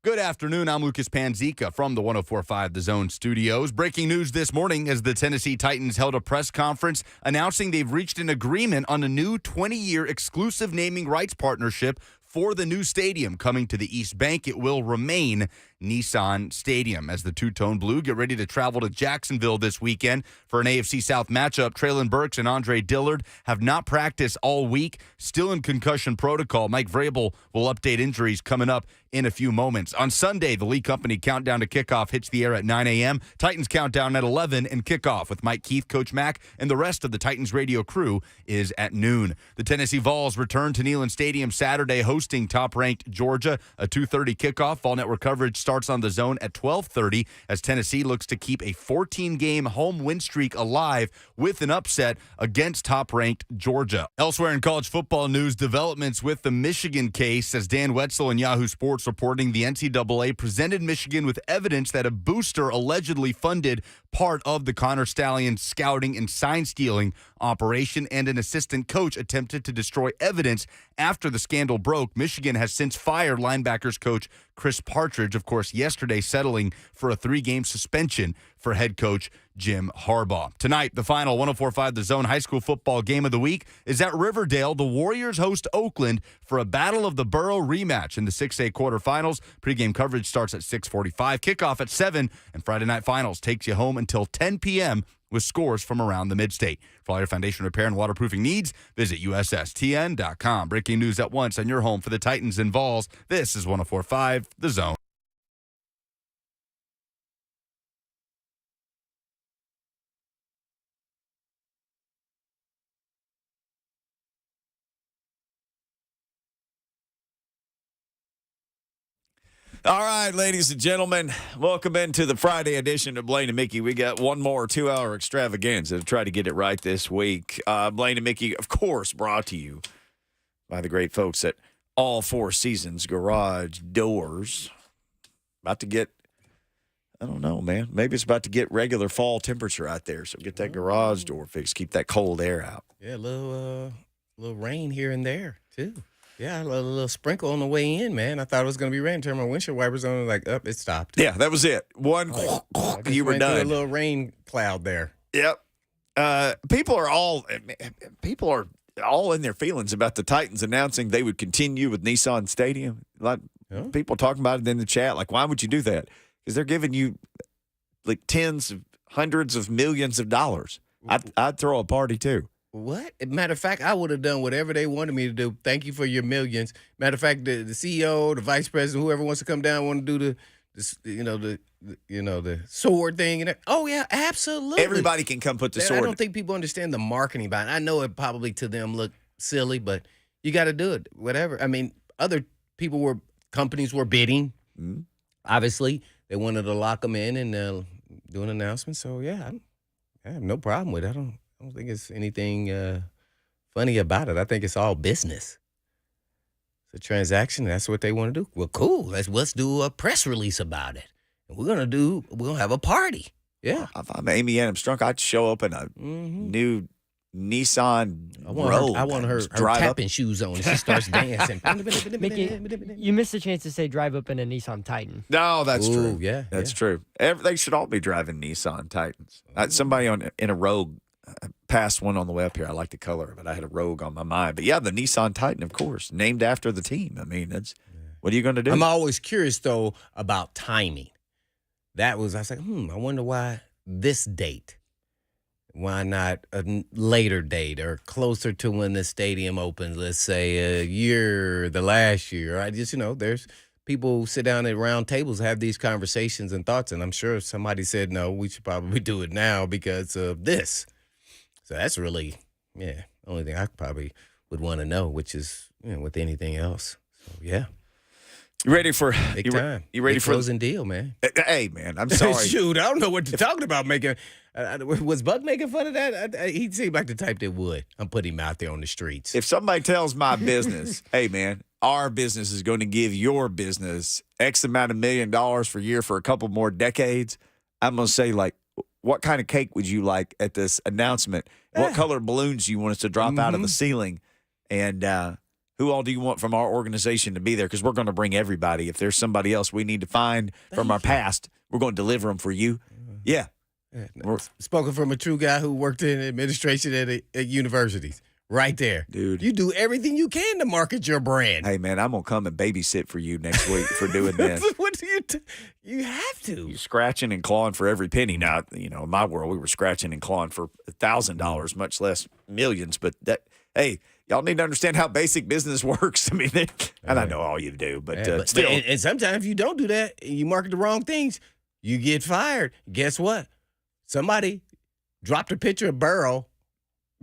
Good afternoon. I'm Lucas Panzica from the 104.5 The Zone studios. Breaking news this morning as the Tennessee Titans held a press conference announcing they've reached an agreement on a new 20-year exclusive naming rights partnership for the new stadium coming to the East Bank. It will remain Nissan Stadium as the two-tone blue get ready to travel to Jacksonville this weekend for an AFC South matchup. Traylon Burks and Andre Dillard have not practiced all week, still in concussion protocol. Mike Vrabel will update injuries coming up in a few moments. On Sunday, the Lee Company countdown to kickoff hits the air at 9 a.m. Titans countdown at 11 and kickoff with Mike Keith, Coach Mack, and the rest of the Titans radio crew is at noon. The Tennessee Vols return to Neyland Stadium Saturday, hosting top-ranked Georgia. A 2:30 kickoff. Vol Network coverage starts on the Zone at 12:30 as Tennessee looks to keep a 14-game home win streak alive with an upset against top-ranked Georgia. Elsewhere in college football news, developments with the Michigan case as Dan Wetzel and Yahoo Sports reporting the NCAA presented Michigan with evidence that a booster allegedly funded part of the Connor Stallion scouting and sign-stealing operation, and an assistant coach attempted to destroy evidence after the scandal broke. Michigan has since fired linebackers coach Chris Partridge, of course, yesterday settling for a 3-game suspension for head coach Jim Harbaugh. Tonight, the final 104.5 The Zone high school football game of the week is at Riverdale. The Warriors host Oakland for a Battle of the Borough rematch in the 6A quarterfinals. Pre-game coverage starts at 6:45, kickoff at 7, and Friday Night Finals takes you home until 10 p.m. with scores from around the mid-state. For all your foundation repair and waterproofing needs, visit USSTN.com. Breaking news at once on your home for the Titans and Vols. This is 104.5 The Zone. All right, ladies and gentlemen, welcome into the Friday edition of Blaine and Mickey. We got one more 2-hour extravaganza to try to get it right this week. Blaine and Mickey, of course, brought to you by the great folks at All Four Seasons Garage Doors. About to get, I don't know, man. Maybe it's about to get regular fall temperature out there, so get that garage door fixed. Keep that cold air out. Yeah, a little rain here and there, too. Yeah, a little sprinkle on the way in, man. I thought it was going to be rain. Turned my windshield wipers on, like, up, it stopped. Yeah, that was it. One, you were done. A little rain cloud there. Yep. People are all in their feelings about the Titans announcing they would continue with Nissan Stadium. Like people talking about it in the chat, like, why would you do that? Because they're giving you like hundreds of millions of dollars. I'd throw a party too. What? Matter of fact, I would have done whatever they wanted me to do. Thank you for your millions. Matter of fact, the CEO, the vice president, whoever wants to come down, want to do the sword thing and that. Oh yeah, absolutely. Everybody can come put the sword. I don't think people understand the marketing behind it. I know it probably to them look silly, but you got to do it. Whatever. I mean, other companies were bidding. Mm-hmm. Obviously, they wanted to lock them in and do an announcement. So yeah, I have no problem with it. I don't think it's anything funny about it. I think it's all business. It's a transaction. That's what they want to do. Well, cool. Let's do a press release about it. And we're gonna have a party. Yeah. If I'm Amy Adams Strunk, I'd show up in a new Nissan Rogue. I want her tapping shoes on and she starts dancing. Mickey, you missed a chance to say drive up in a Nissan Titan. No, that's true. Yeah, that's true. They should all be driving Nissan Titans. Somebody in a Rogue passed one on the way up here. I like the color, but I had a Rogue on my mind. But yeah, the Nissan Titan, of course, named after the team. I mean, what are you going to do? I'm always curious though about timing. I was like, I wonder why this date. Why not a later date or closer to when the stadium opens? Let's say the last year. I just, there's people who sit down at round tables, have these conversations and thoughts, and I'm sure somebody said, no, we should probably do it now because of this. So that's really, the only thing I probably would want to know, which is, with anything else. So, yeah. You ready for big time? You ready big for closing deal, man? Hey, man, I'm sorry. Shoot, I don't know what you're talking about. Was Buck making fun of that? He seemed like the type that would. I'm putting him out there on the streets. If somebody tells my business, hey, man, our business is going to give your business X amount of $1 million per year for a couple more decades, I'm going to say, like, what kind of cake would you like at this announcement? What color balloons do you want us to drop out of the ceiling? And Who all do you want from our organization to be there? Because we're going to bring everybody. If there's somebody else we need to find from our past, we're going to deliver them for you. Yeah. Spoken from a true guy who worked in administration at universities. Right there. Dude. You do everything you can to market your brand. Hey, man, I'm going to come and babysit for you next week for doing this. What do you You have to. You're scratching and clawing for every penny. Now, in my world, we were scratching and clawing for $1,000, much less millions. But hey, y'all need to understand how basic business works. I mean, and I know all you do, but still. And sometimes if you don't do that and you market the wrong things, you get fired. Guess what? Somebody dropped a picture of Burrow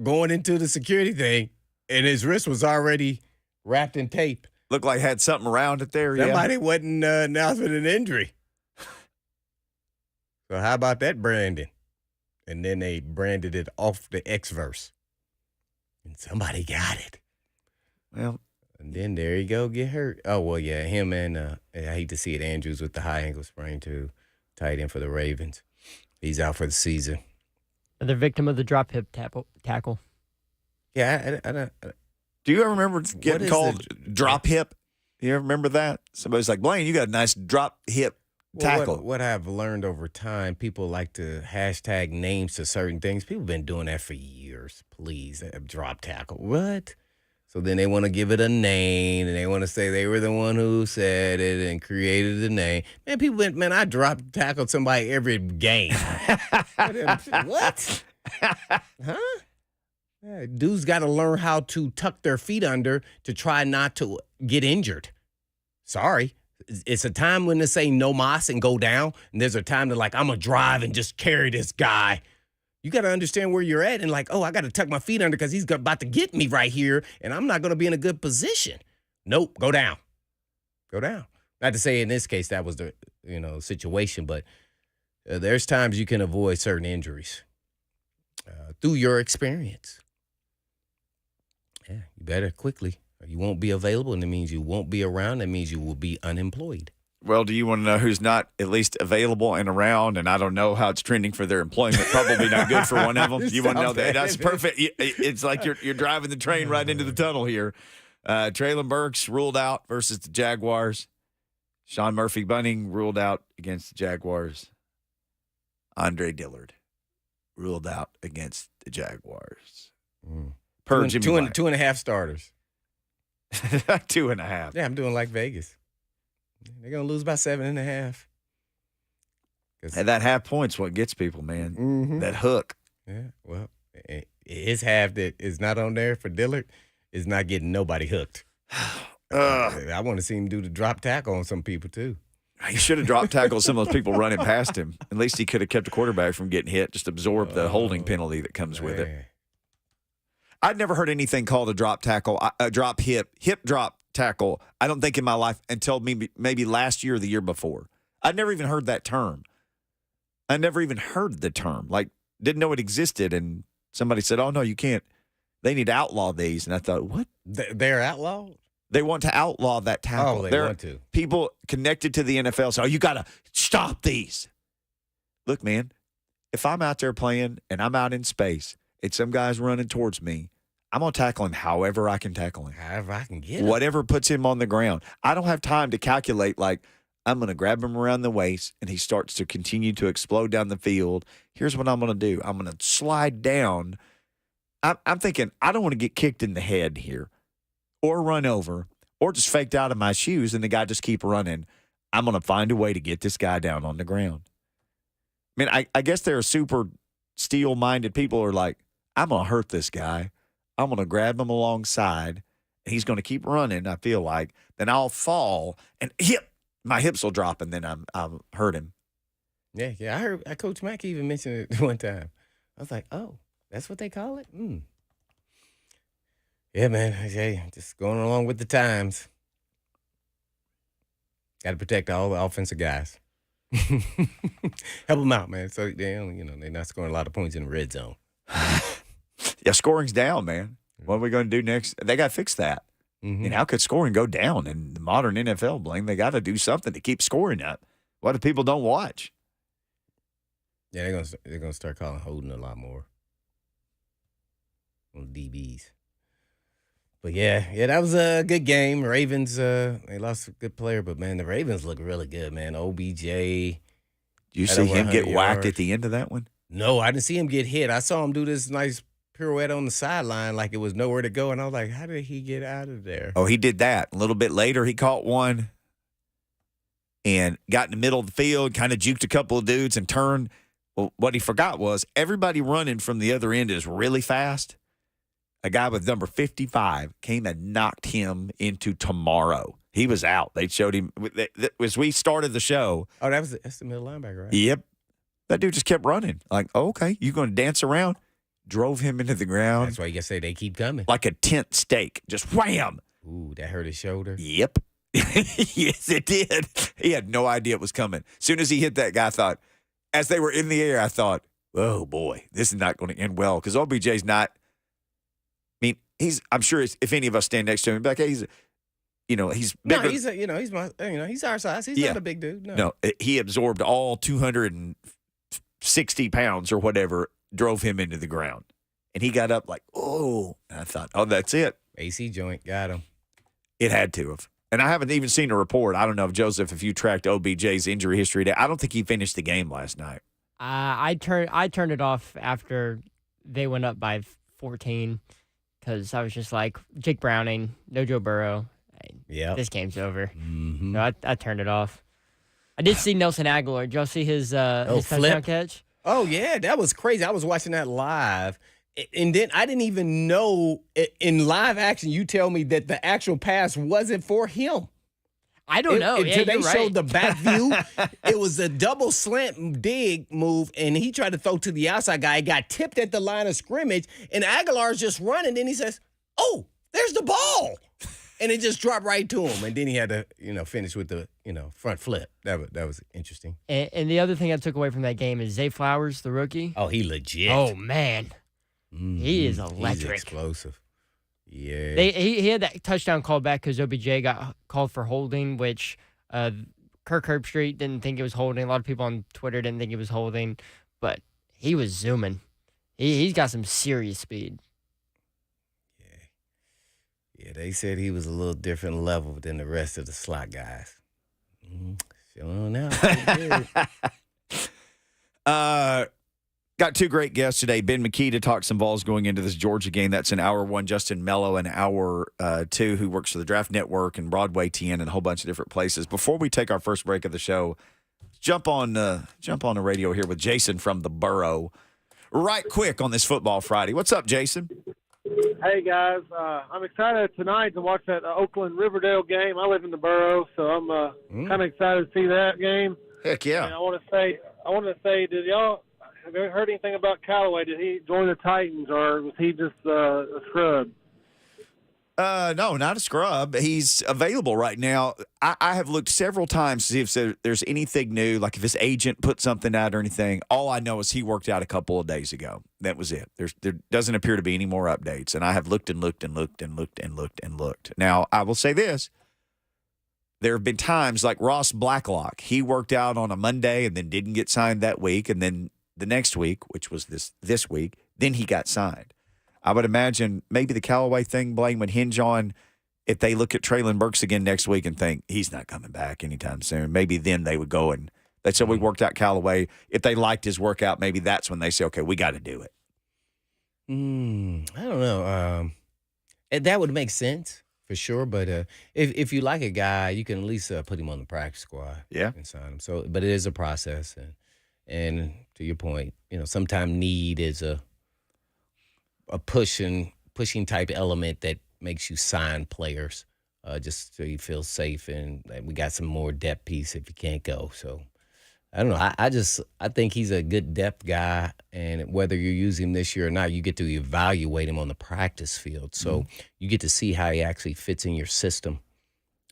going into the security thing, and his wrist was already wrapped in tape. Looked like had something around it there. Somebody wasn't announcing an injury. So how about that branding? And then they branded it off the X-verse. And somebody got it. Well. And then there you go, get hurt. Oh, well, yeah, him and I hate to see it, Andrews with the high ankle sprain too. Tight end for the Ravens. He's out for the season. Another victim of the drop hip tackle. Yeah, I don't. Do you ever remember getting called drop hip? You ever remember that? Somebody's like, Blaine, you got a nice drop hip tackle. What I've learned over time, people like to hashtag names to certain things. People have been doing that for years. Please, drop tackle. What? So then they want to give it a name, and they want to say they were the one who said it and created the name. Man, I drop tackled somebody every game. What? Huh? Yeah, dudes got to learn how to tuck their feet under to try not to get injured. Sorry. It's a time when to say no mas and go down, and there's a time to I'm going to drive and just carry this guy. You got to understand where you're at and I got to tuck my feet under because he's about to get me right here, and I'm not going to be in a good position. Nope, go down. Go down. Not to say in this case that was the situation, but there's times you can avoid certain injuries through your experience. Yeah, you better quickly. You won't be available, and it means you won't be around. That means you will be unemployed. Well, do you want to know who's not at least available and around? And I don't know how it's trending for their employment. Probably not good for one of them. You want to know that? That's perfect. It's like you're driving the train right into the tunnel here. Traylon Burks ruled out versus the Jaguars. Sean Murphy-Bunting ruled out against the Jaguars. Andre Dillard ruled out against the Jaguars. Per Jimmy White. 2.5 starters. 2.5. Yeah, I'm doing like Vegas. They're going to lose by 7.5. And that half point's what gets people, man. Mm-hmm. That hook. Yeah, well, his half that is not on there for Dillard is not getting nobody hooked. I want to see him do the drop tackle on some people, too. He should have dropped tackled some of those people running past him. At least he could have kept the quarterback from getting hit, just absorb the holding penalty that comes with it. I'd never heard anything called a drop tackle, a drop hip drop tackle, I don't think in my life until maybe last year or the year before. I'd never even heard that term. I never even heard the term. Didn't know it existed, and somebody said, oh, no, you can't. They need to outlaw these. And I thought, what? They're outlawed? They want to outlaw that tackle. Oh, they want to. People connected to the NFL say, oh, you got to stop these. Look, man, if I'm out there playing and I'm out in space and some guy's running towards me, I'm going to tackle him however I can tackle him. However I can get him. Whatever puts him on the ground. I don't have time to calculate I'm going to grab him around the waist and he starts to continue to explode down the field. Here's what I'm going to do. I'm going to slide down. I'm thinking I don't want to get kicked in the head here or run over or just faked out of my shoes and the guy just keep running. I'm going to find a way to get this guy down on the ground. I mean, I guess there are super steel-minded people who are like, I'm going to hurt this guy. I'm going to grab him alongside, and he's going to keep running, I feel like. Then I'll fall, and my hips will drop, and then I'll hurt him. Yeah. I heard Coach McKee even mention it one time. I was like, oh, that's what they call it? Yeah, man. Hey, just going along with the times. Got to protect all the offensive guys. Help them out, man. So they're not scoring a lot of points in the red zone. Yeah, scoring's down, man. What are we going to do next? They got to fix that. Mm-hmm. And how could scoring go down in the modern NFL, Blaine? They got to do something to keep scoring up. What if people don't watch? Yeah, they're gonna start calling holding a lot more on DBs. But yeah, that was a good game. Ravens, they lost a good player, but man, the Ravens look really good, man. OBJ. You see him get whacked at the end of that one? No, I didn't see him get hit. I saw him do this nice pirouette on the sideline like it was nowhere to go, and I was like, how did he get out of there? Oh, he did that. A little bit later, he caught one and got in the middle of the field, kind of juked a couple of dudes and turned. Well, what he forgot was everybody running from the other end is really fast. A guy with number 55 came and knocked him into tomorrow. He was out. They showed him as we started the show. Oh, that's the middle linebacker, right? Yep. That dude just kept running. Like, oh, okay, you going to dance around? Drove him into the ground. That's why you got to say they keep coming. Like a tent stake. Just wham. Ooh, that hurt his shoulder. Yep. Yes, it did. He had no idea it was coming. As soon as he hit that guy, I thought, as they were in the air, I thought, oh, boy, this is not going to end well. Because OBJ's not, I mean, I'm sure if any of us stand next to him, back, he's bigger. No, he's our size. He's not a big dude. No, he absorbed all 260 pounds or whatever, drove him into the ground. And he got up like, oh. And I thought, oh, that's it. AC joint, got him. It had to have. And I haven't even seen a report. I don't know, Joseph, if you tracked OBJ's injury history. I don't think he finished the game last night. I turned it off after they went up by 14 because I was just like, Jake Browning, no Joe Burrow. Yeah, this game's over. Mm-hmm. So I turned it off. I did see Nelson Aguilar. Did y'all see his touchdown catch? Oh, yeah, that was crazy. I was watching that live. And then I didn't even know in live action, you tell me that the actual pass wasn't for him. I don't know. Until they right. showed the back view, it was a double slant dig move, and he tried to throw to the outside guy. He got tipped at the line of scrimmage, and Aguilar's just running. Then he says, oh, there's the ball. And it just dropped right to him. And then he had to, finish with the, front flip. That was interesting. And the other thing I took away from that game is Zay Flowers, the rookie. Oh, he legit. Oh, man. Mm-hmm. He is electric. He's explosive. Yeah. He had that touchdown call back because OBJ got called for holding, which Kirk Herbstreit didn't think it was holding. A lot of people on Twitter didn't think it was holding. But he was zooming. He's got some serious speed. Yeah, they said he was a little different level than the rest of the slot guys. Showing out. Got two great guests today. Ben McKee to talk some Vols going into this Georgia game. That's in hour one. Justin Melo in hour two, who works for the Draft Network and Broadway TN and a whole bunch of different places. Before we take our first break of the show, jump on the radio here with Jason from the Borough. Right quick on this Football Friday. What's up, Jason? Hey, guys. I'm excited tonight to watch that Oakland-Riverdale game. I live in the borough, so I'm kind of excited to see that game. Heck yeah. And I want to say, have you heard anything about Callaway? Did he join the Titans, or was he just a scrub? No, not a scrub. He's available right now. I have looked several times to see if there's anything new, like if his agent put something out or anything. All I know is he worked out a couple of days ago. That was it. There doesn't appear to be any more updates. And I have looked and looked and looked and looked and looked and looked. Now, I will say this. There have been times like Ross Blacklock. He worked out on a Monday and then didn't get signed that week. And then the next week, which was this week, then he got signed. I would imagine maybe the Callaway thing, Blaine, would hinge on if they look at Traylon Burks again next week and think he's not coming back anytime soon. Maybe then they would go and they said we worked out Callaway. If they liked his workout, maybe that's when they say, okay, we got to do it. I don't know. That would make sense for sure. But if you like a guy, you can at least put him on the practice squad. Yeah, and sign him. So, but it is a process, and to your point, sometimes need is a pushing type element that makes you sign players just so you feel safe, and we got some more depth piece if you can't go. So I don't know. I think he's a good depth guy, and whether you use him this year or not, you get to evaluate him on the practice field. So you get to see how he actually fits in your system,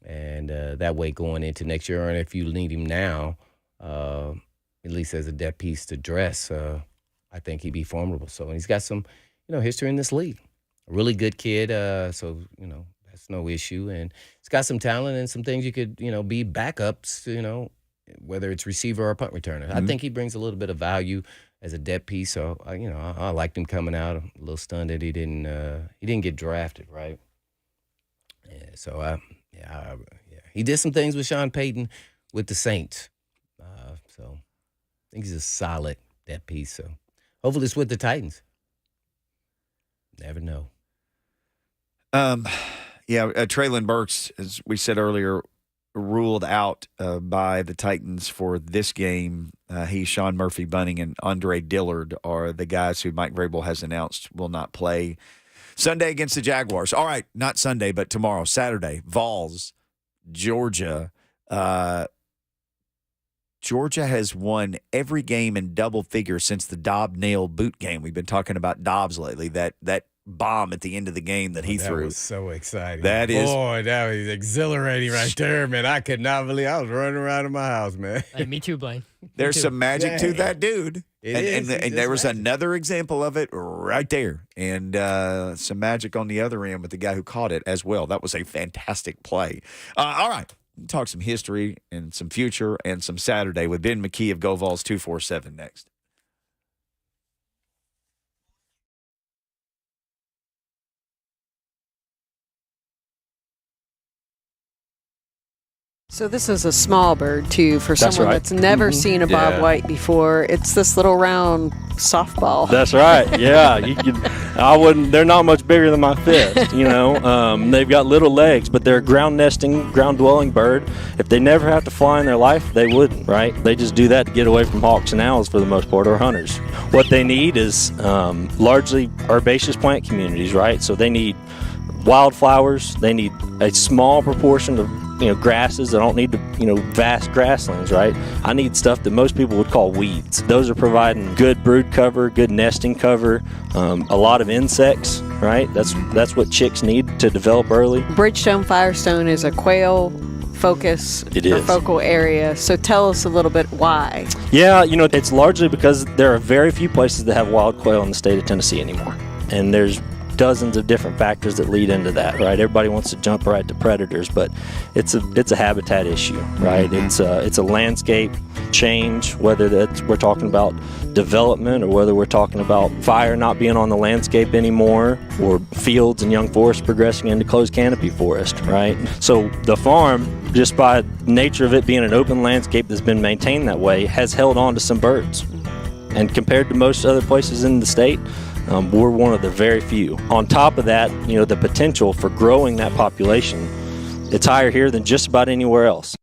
and that way going into next year, and if you need him now, at least as a depth piece to dress, I think he'd be formidable. So and he's got some history in this league. A really good kid, so, that's no issue. And he's got some talent and some things you could, be backups, whether it's receiver or punt returner. I think he brings a little bit of value as a depth piece. So, I liked him coming out. I'm a little stunned that he didn't get drafted, right? Yeah, so he did some things with Sean Payton with the Saints. So I think he's a solid that piece. So hopefully it's with the Titans. Never know. Traylon Burks, as we said earlier, ruled out by the Titans for this game. He, Sean Murphy Bunting, and Andre Dillard are the guys who Mike Vrabel has announced will not play Sunday against the Jaguars. All right, not Sunday, but tomorrow, Saturday, Vols, Georgia. Georgia has won every game in double figures since the Dobb nail boot game. We've been talking about Dobbs lately. That bomb at the end of the game that he threw. That was so exciting. That is. Boy, that was exhilarating right there, man. I could not believe I was running around in my house, man. Hey, me too, Blaine. There's some magic to that dude. And there was magic. another example of it right there. And some magic on the other end with the guy who caught it as well. That was a fantastic play. All right. Talk some history and some future and some Saturday with Ben McKee of Go Vols 247 next. So this is a small bird, too, for someone right. that's never seen a Yeah. bobwhite before. It's this little round softball. That's right. Yeah, I wouldn't. They're not much bigger than my fist. They've got little legs, but they're a ground nesting, ground dwelling bird. If they never have to fly in their life, they wouldn't. Right? They just do that to get away from hawks and owls for the most part, or hunters. What they need is largely herbaceous plant communities. Right? So they need wildflowers. They need a small proportion of grasses. I don't need vast grasslands, right? I need stuff that most people would call weeds. Those are providing good brood cover, good nesting cover, a lot of insects, right? That's what chicks need to develop early. Bridgestone Firestone is a quail focus It or is. focal area. So tell us a little bit why. Yeah, it's largely because there are very few places that have wild quail in the state of Tennessee anymore. And there's dozens of different factors that lead into that, right? Everybody wants to jump right to predators, but it's a habitat issue, right? Mm-hmm. It's a landscape change, whether we're talking about development or whether we're talking about fire not being on the landscape anymore, or fields and young forests progressing into closed canopy forest, right? So the farm, just by nature of it being an open landscape that's been maintained that way, has held on to some birds. And compared to most other places in the state, we're one of the very few. On top of that, the potential for growing that population, it's higher here than just about anywhere else.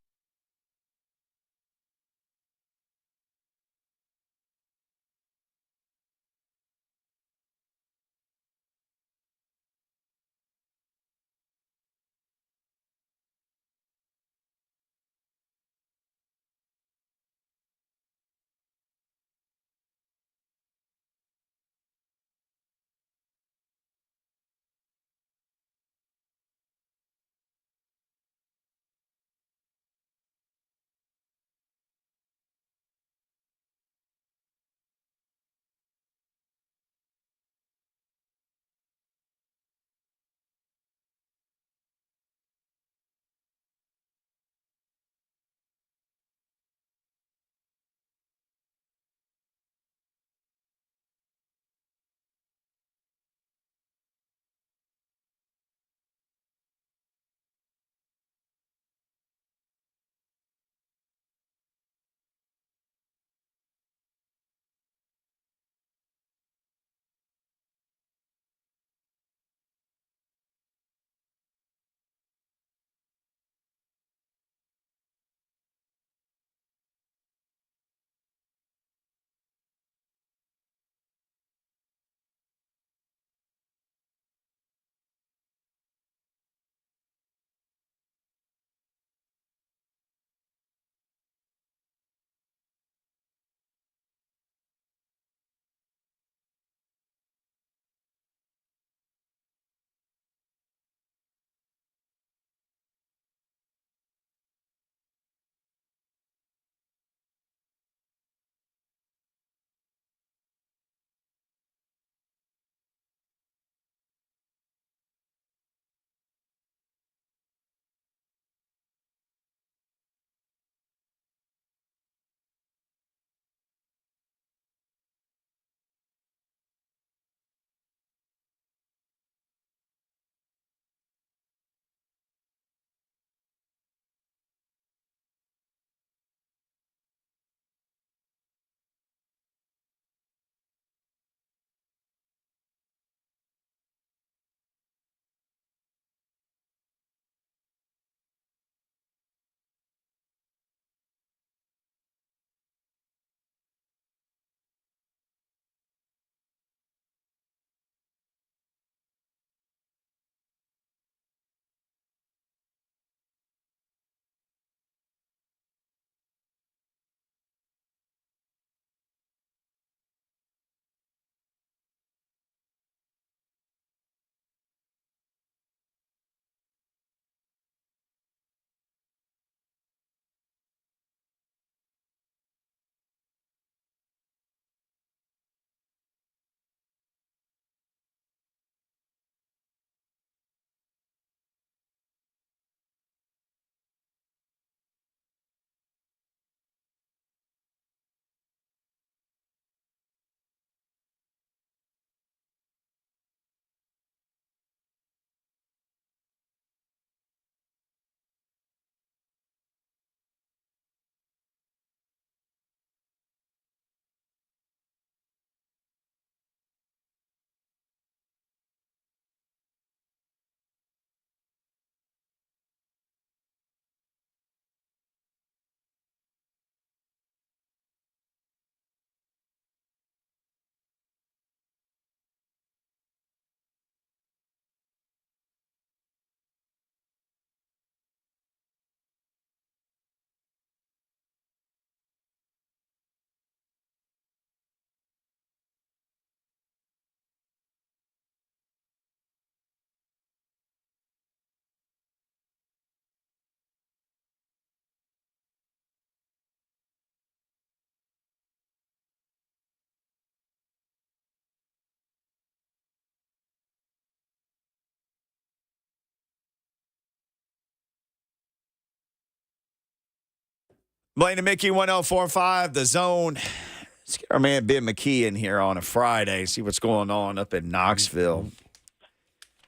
Blaine and Mickey, 1045, The Zone. Let's get our man Ben McKee in here on a Friday, see what's going on up in Knoxville.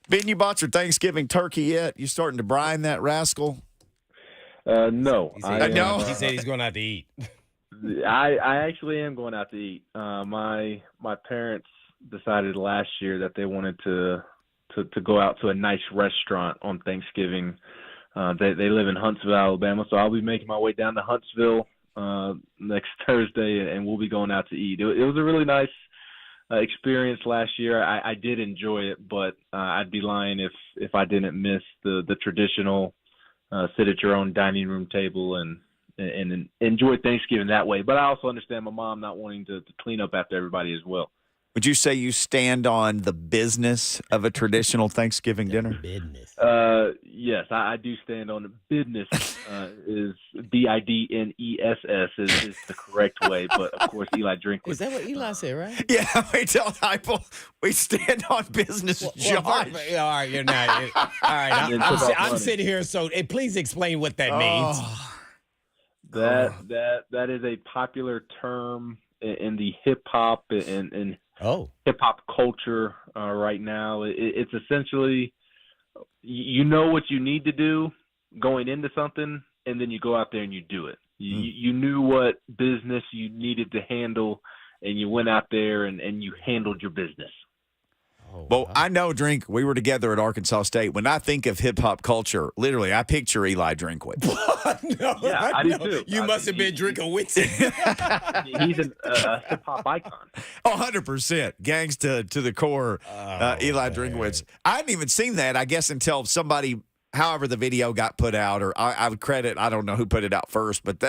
Ben, you bought your Thanksgiving turkey yet? You starting to brine that rascal? No. He said, No. He said he's going out to eat. I actually am going out to eat. My parents decided last year that they wanted to go out to a nice restaurant on Thanksgiving. They live in Huntsville, Alabama, so I'll be making my way down to Huntsville next Thursday, and we'll be going out to eat. It was a really nice experience last year. I did enjoy it, but I'd be lying if I didn't miss the traditional sit at your own dining room table and enjoy Thanksgiving that way. But I also understand my mom not wanting to clean up after everybody as well. Would you say you stand on the business of a traditional Thanksgiving dinner? Business. Yes, I do stand on the business. Is BIDNESS is the correct way, but of course Eli Drinkwitz. Is that what Eli said, right? Yeah, we tell people we stand on business, Josh. All right, you're not. All right, I'm sitting here, so please explain what that means. That is a popular term in the hip hop and hip hop culture right now. It's essentially, you know what you need to do going into something, and then you go out there and you do it. You knew what business you needed to handle, and you went out there and you handled your business. Well, I know, Drink, we were together at Arkansas State. When I think of hip-hop culture, literally, I picture Eli Drinkwitz. No, Yeah, I do too. You must have been drinking Witson. He's a hip-hop icon. 100%. Gangs to the core, Eli Drinkwitz. I hadn't even seen that, I guess, until somebody, however the video got put out, or I would credit, I don't know who put it out first, but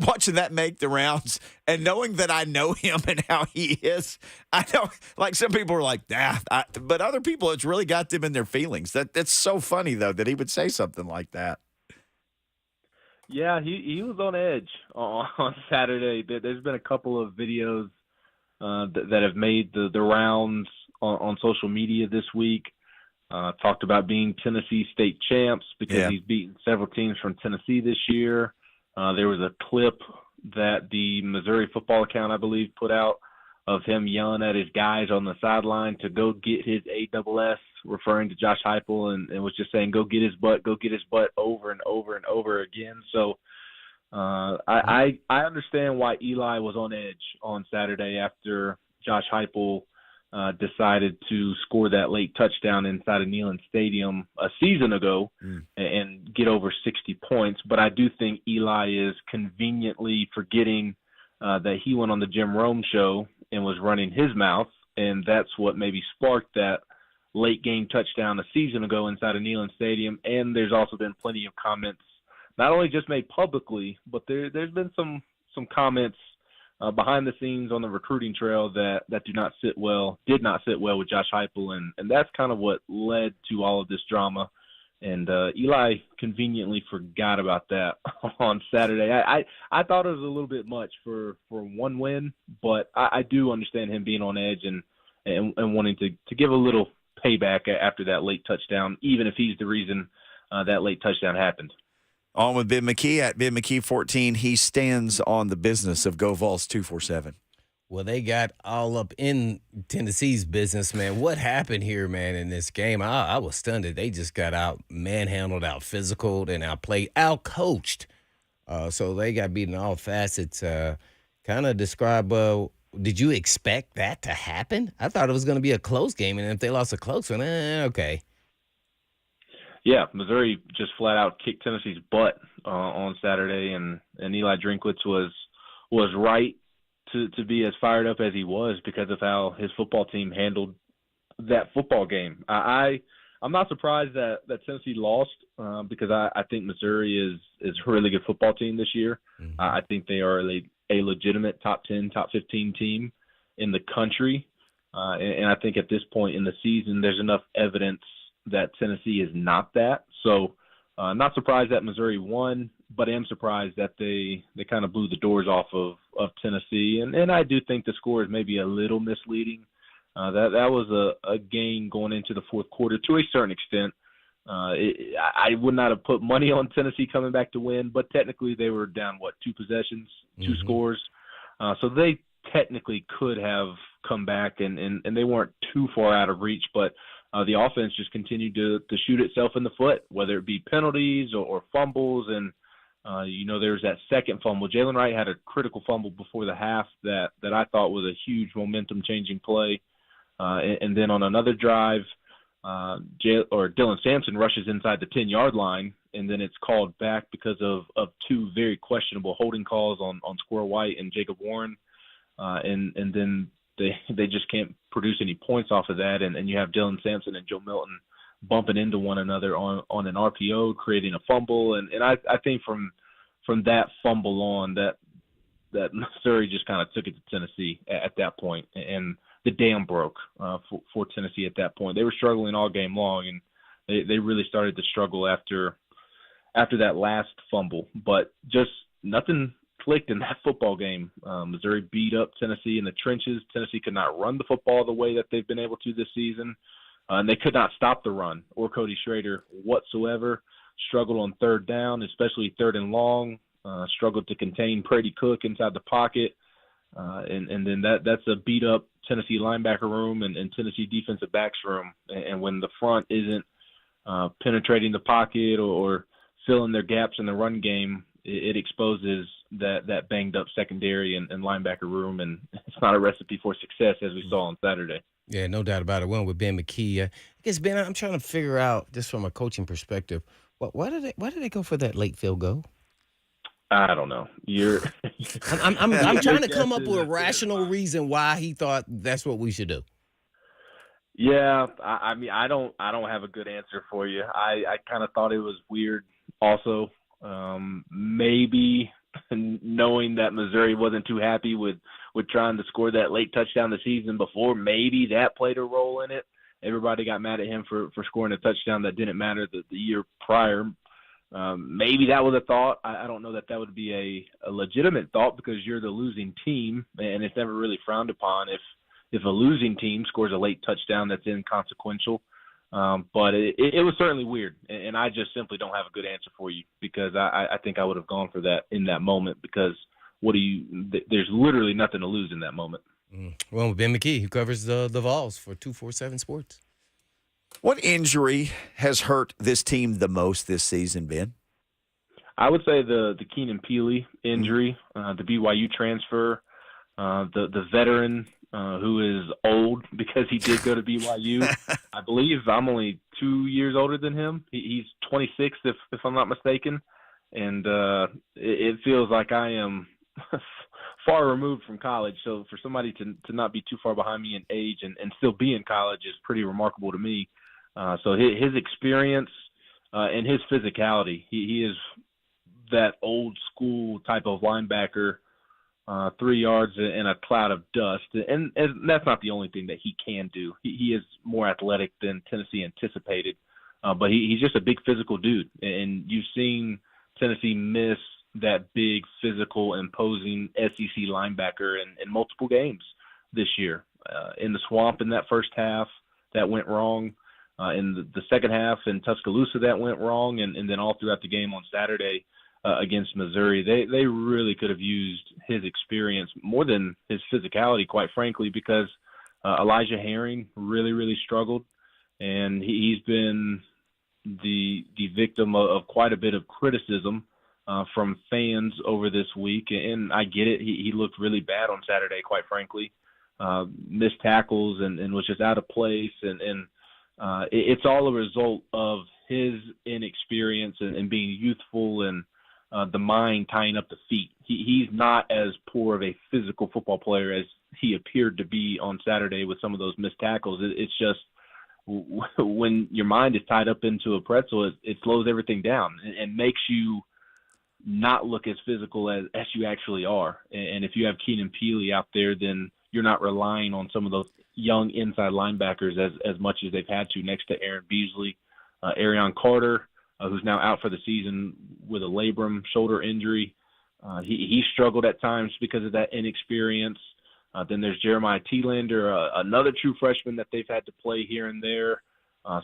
watching that make the rounds and knowing that I know him and how he is, I know, like some people are like, but other people, it's really got them in their feelings. That's so funny, though, that he would say something like that. Yeah, he was on edge on Saturday. There's been a couple of videos that have made the rounds on social media this week. Talked about being Tennessee state champs because he's beaten several teams from Tennessee this year. There was a clip that the Missouri football account, I believe, put out of him yelling at his guys on the sideline to go get his ASS, referring to Josh Heupel, and was just saying, go get his butt over and over and over again. So I understand why Eli was on edge on Saturday after Josh Heupel decided to score that late touchdown inside of Neyland Stadium a season ago and get over 60 points. But I do think Eli is conveniently forgetting that he went on the Jim Rome show and was running his mouth, and that's what maybe sparked that late game touchdown a season ago inside of Neyland Stadium. And there's also been plenty of comments, not only just made publicly, but there's been some comments behind the scenes on the recruiting trail that did not sit well with Josh Heupel, and that's kind of what led to all of this drama. And Eli conveniently forgot about that on Saturday. I thought it was a little bit much for one win, but I do understand him being on edge and wanting to give a little payback after that late touchdown, even if he's the reason that late touchdown happened. On with Ben McKee at Ben McKee 14. He stands on the business of Go Vols 247. Well, they got all up in Tennessee's business, man. What happened here, man, in this game? I was stunned that they just got out manhandled, out physical, and outplayed, out-coached. So they got beaten in all facets. Kind of describe, did you expect that to happen? I thought it was going to be a close game, and if they lost a close one, okay. Yeah, Missouri just flat out kicked Tennessee's butt on Saturday, and Eli Drinkwitz was right to be as fired up as he was because of how his football team handled that football game. I'm not surprised that Tennessee lost because I think Missouri is a really good football team this year. Mm-hmm. I think they are a legitimate top 10, top 15 team in the country, and I think at this point in the season there's enough evidence that Tennessee is not that. So not surprised that Missouri won, but am surprised that they kind of blew the doors off of Tennessee. And I do think the score is maybe a little misleading. That was a game going into the fourth quarter to a certain extent. I would not have put money on Tennessee coming back to win, but technically they were down, 2 possessions, 2 scores. So they technically could have come back, and they weren't too far out of reach, but the offense just continued to shoot itself in the foot, whether it be penalties or fumbles. And, there's that second fumble. Jalen Wright had a critical fumble before the half that I thought was a huge momentum-changing play. And then on another drive, Dylan Sampson rushes inside the 10-yard line, and then it's called back because of 2 very questionable holding calls on Squirrel White and Jacob Warren. And then they just can't produce any points off of that, and you have Dylan Sampson and Joe Milton bumping into one another on an RPO, creating a fumble, and I think from that fumble on, that Missouri just kind of took it to Tennessee at that point, and the dam broke for Tennessee at that point. They were struggling all game long, and they really started to struggle after that last fumble, but just nothing clicked in that football game. Missouri beat up Tennessee in the trenches. Tennessee could not run the football the way that they've been able to this season, and they could not stop the run or Cody Schrader whatsoever. Struggled on third down, especially third and long. Struggled to contain Brady Cook inside the pocket, and then that's a beat up Tennessee linebacker room and Tennessee defensive backs room. And when the front isn't penetrating the pocket or filling their gaps in the run game, it exposes that banged up secondary and linebacker room, and it's not a recipe for success as we saw on Saturday. Yeah, no doubt about it. Went with Ben McKee. I guess, Ben, I'm trying to figure out, just from a coaching perspective, why did they go for that late field goal? I don't know. I'm trying to come up with a rational reason why he thought that's what we should do. Yeah, I mean, I don't have a good answer for you. I kind of thought it was weird also. Maybe knowing that Missouri wasn't too happy with trying to score that late touchdown the season before, maybe that played a role in it. Everybody got mad at him for scoring a touchdown that didn't matter the year prior. Maybe that was a thought. I don't know that would be a legitimate thought, because you're the losing team, and it's never really frowned upon if a losing team scores a late touchdown that's inconsequential. But it was certainly weird, and I just simply don't have a good answer for you, because I think I would have gone for that in that moment, because there's literally nothing to lose in that moment. Well, Ben McKee, who covers the Vols for 247 Sports. What injury has hurt this team the most this season, Ben? I would say the Keenan Peely injury, the BYU transfer, the veteran who is old because he did go to BYU. I believe I'm only 2 years older than him. He's 26, if I'm not mistaken, and it feels like I am far removed from college. So for somebody to not be too far behind me in age and still be in college is pretty remarkable to me. So his experience and his physicality, he is that old school type of linebacker, 3 yards in a cloud of dust. And that's not the only thing that he can do. He is more athletic than Tennessee anticipated, but he's just a big physical dude. And you've seen Tennessee miss that big, physical, imposing SEC linebacker in multiple games this year. In the Swamp in that first half, that went wrong. In the second half in Tuscaloosa, that went wrong. And then all throughout the game on Saturday against Missouri, they really could have used his experience more than his physicality, quite frankly, because Elijah Herring really, really struggled. And he's been the victim of quite a bit of criticism from fans over this week, and I get it. He looked really bad on Saturday, quite frankly. Missed tackles and was just out of place, and it's all a result of his inexperience and being youthful and the mind tying up the feet. He's not as poor of a physical football player as he appeared to be on Saturday with some of those missed tackles. It's just when your mind is tied up into a pretzel, it slows everything down and makes you not look as physical as you actually are. And if you have Keenan Peely out there, then you're not relying on some of those young inside linebackers as much as they've had to next to Aaron Beasley. Arion Carter, who's now out for the season with a labrum shoulder injury. He struggled at times because of that inexperience. Then there's Jeremiah Thielander, another true freshman that they've had to play here and there.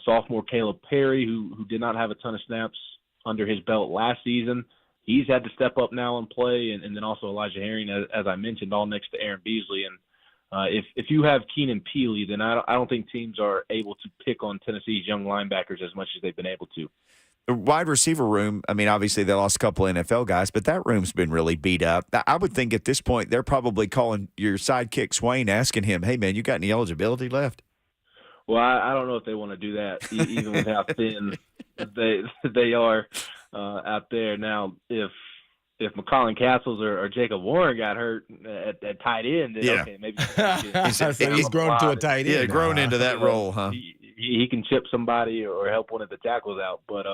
Sophomore Caleb Perry, who did not have a ton of snaps under his belt last season, he's had to step up now and play, and then also Elijah Herring, as I mentioned, all next to Aaron Beasley. And if you have Keenan Peely, then I don't think teams are able to pick on Tennessee's young linebackers as much as they've been able to. The wide receiver room, I mean, obviously they lost a couple of NFL guys, but that room's been really beat up. I would think at this point they're probably calling your sidekick Swain, asking him, hey, man, you got any eligibility left? Well, I don't know if they want to do that, even with how thin they are out there. Now, if McCollin Castles or Jacob Warren got hurt at tight end, then okay, maybe he's grown to a tight end. Yeah, grown into that role, huh? He can chip somebody or help one of the tackles out. But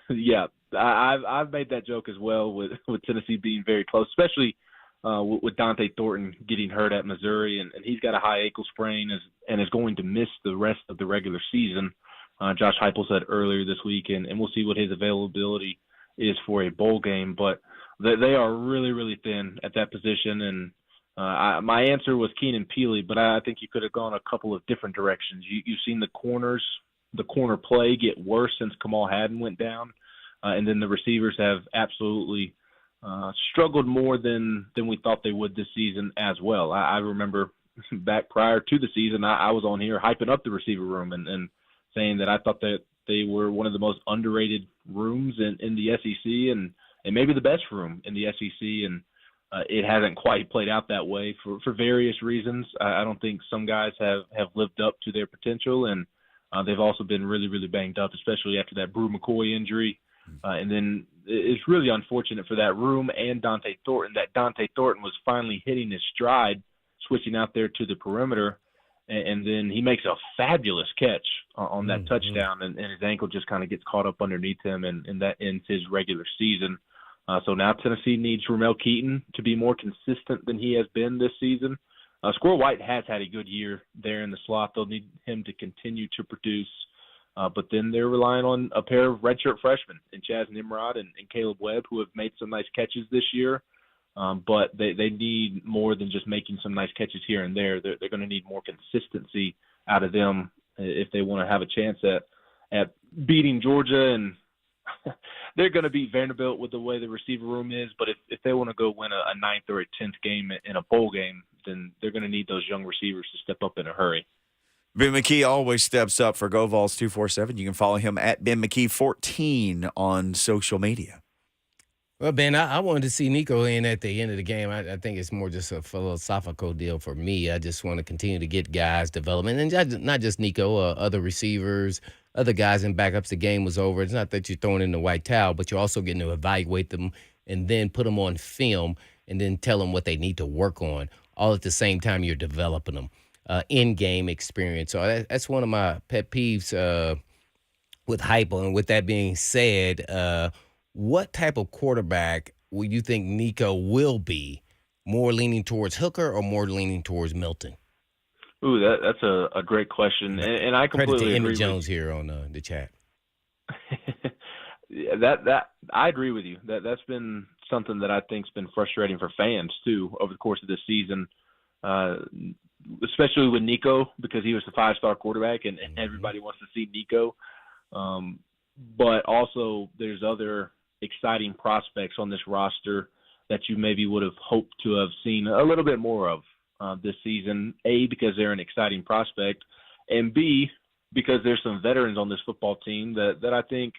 yeah, I've made that joke as well with Tennessee being very close, especially with Dante Thornton getting hurt at Missouri, and he's got a high ankle sprain and is going to miss the rest of the regular season. Josh Heupel said earlier this week, and we'll see what his availability is for a bowl game. But they are really, really thin at that position, and my answer was Keenan Peely, but I think you could have gone a couple of different directions. You've seen the corner play get worse since Kamal Hadden went down, and then the receivers have absolutely struggled more than we thought they would this season as well. I remember back prior to the season, I was on here hyping up the receiver room and saying that I thought that they were one of the most underrated rooms in the SEC and maybe the best room in the SEC, and it hasn't quite played out that way for various reasons. I don't think some guys have lived up to their potential, and they've also been really, really banged up, especially after that Brew McCoy injury. And then it's really unfortunate for that room and Dante Thornton that Dante Thornton was finally hitting his stride, switching out there to the perimeter, and then he makes a fabulous catch on that touchdown, and his ankle just kind of gets caught up underneath him, and that ends his regular season. So now Tennessee needs Ramel Keaton to be more consistent than he has been this season. Squirrel White has had a good year there in the slot. They'll need him to continue to produce. But then they're relying on a pair of redshirt freshmen in Chaz Nimrod and Caleb Webb, who have made some nice catches this year. But they need more than just making some nice catches here and there. They're going to need more consistency out of them if they want to have a chance at beating Georgia. And they're going to beat Vanderbilt with the way the receiver room is. But if they want to go win a 9th or a 10th game in a bowl game, then they're going to need those young receivers to step up in a hurry. Ben McKee always steps up for Go Vols 247. You can follow him at Ben McKee 14 on social media. Well, Ben, I wanted to see Nico in at the end of the game. I think it's more just a philosophical deal for me. I just want to continue to get guys development, and not just Nico, other receivers, other guys in backups. The game was over. It's not that you're throwing in the white towel, but you're also getting to evaluate them and then put them on film and then tell them what they need to work on, all at the same time you're developing them. In-game experience. So that's one of my pet peeves with Heupel. And with that being said, what type of quarterback would you think Nico will be? More leaning towards Hooker or more leaning towards Milton? Ooh, that's a great question, and I completely agree. Credit to Emmett agree Jones here on the chat. that I agree with you. That's been something that I think's been frustrating for fans too over the course of this season. Especially with Nico, because he was the 5-star quarterback and everybody wants to see Nico. But also there's other exciting prospects on this roster that you maybe would have hoped to have seen a little bit more of this season, A, because they're an exciting prospect, and B, because there's some veterans on this football team that I think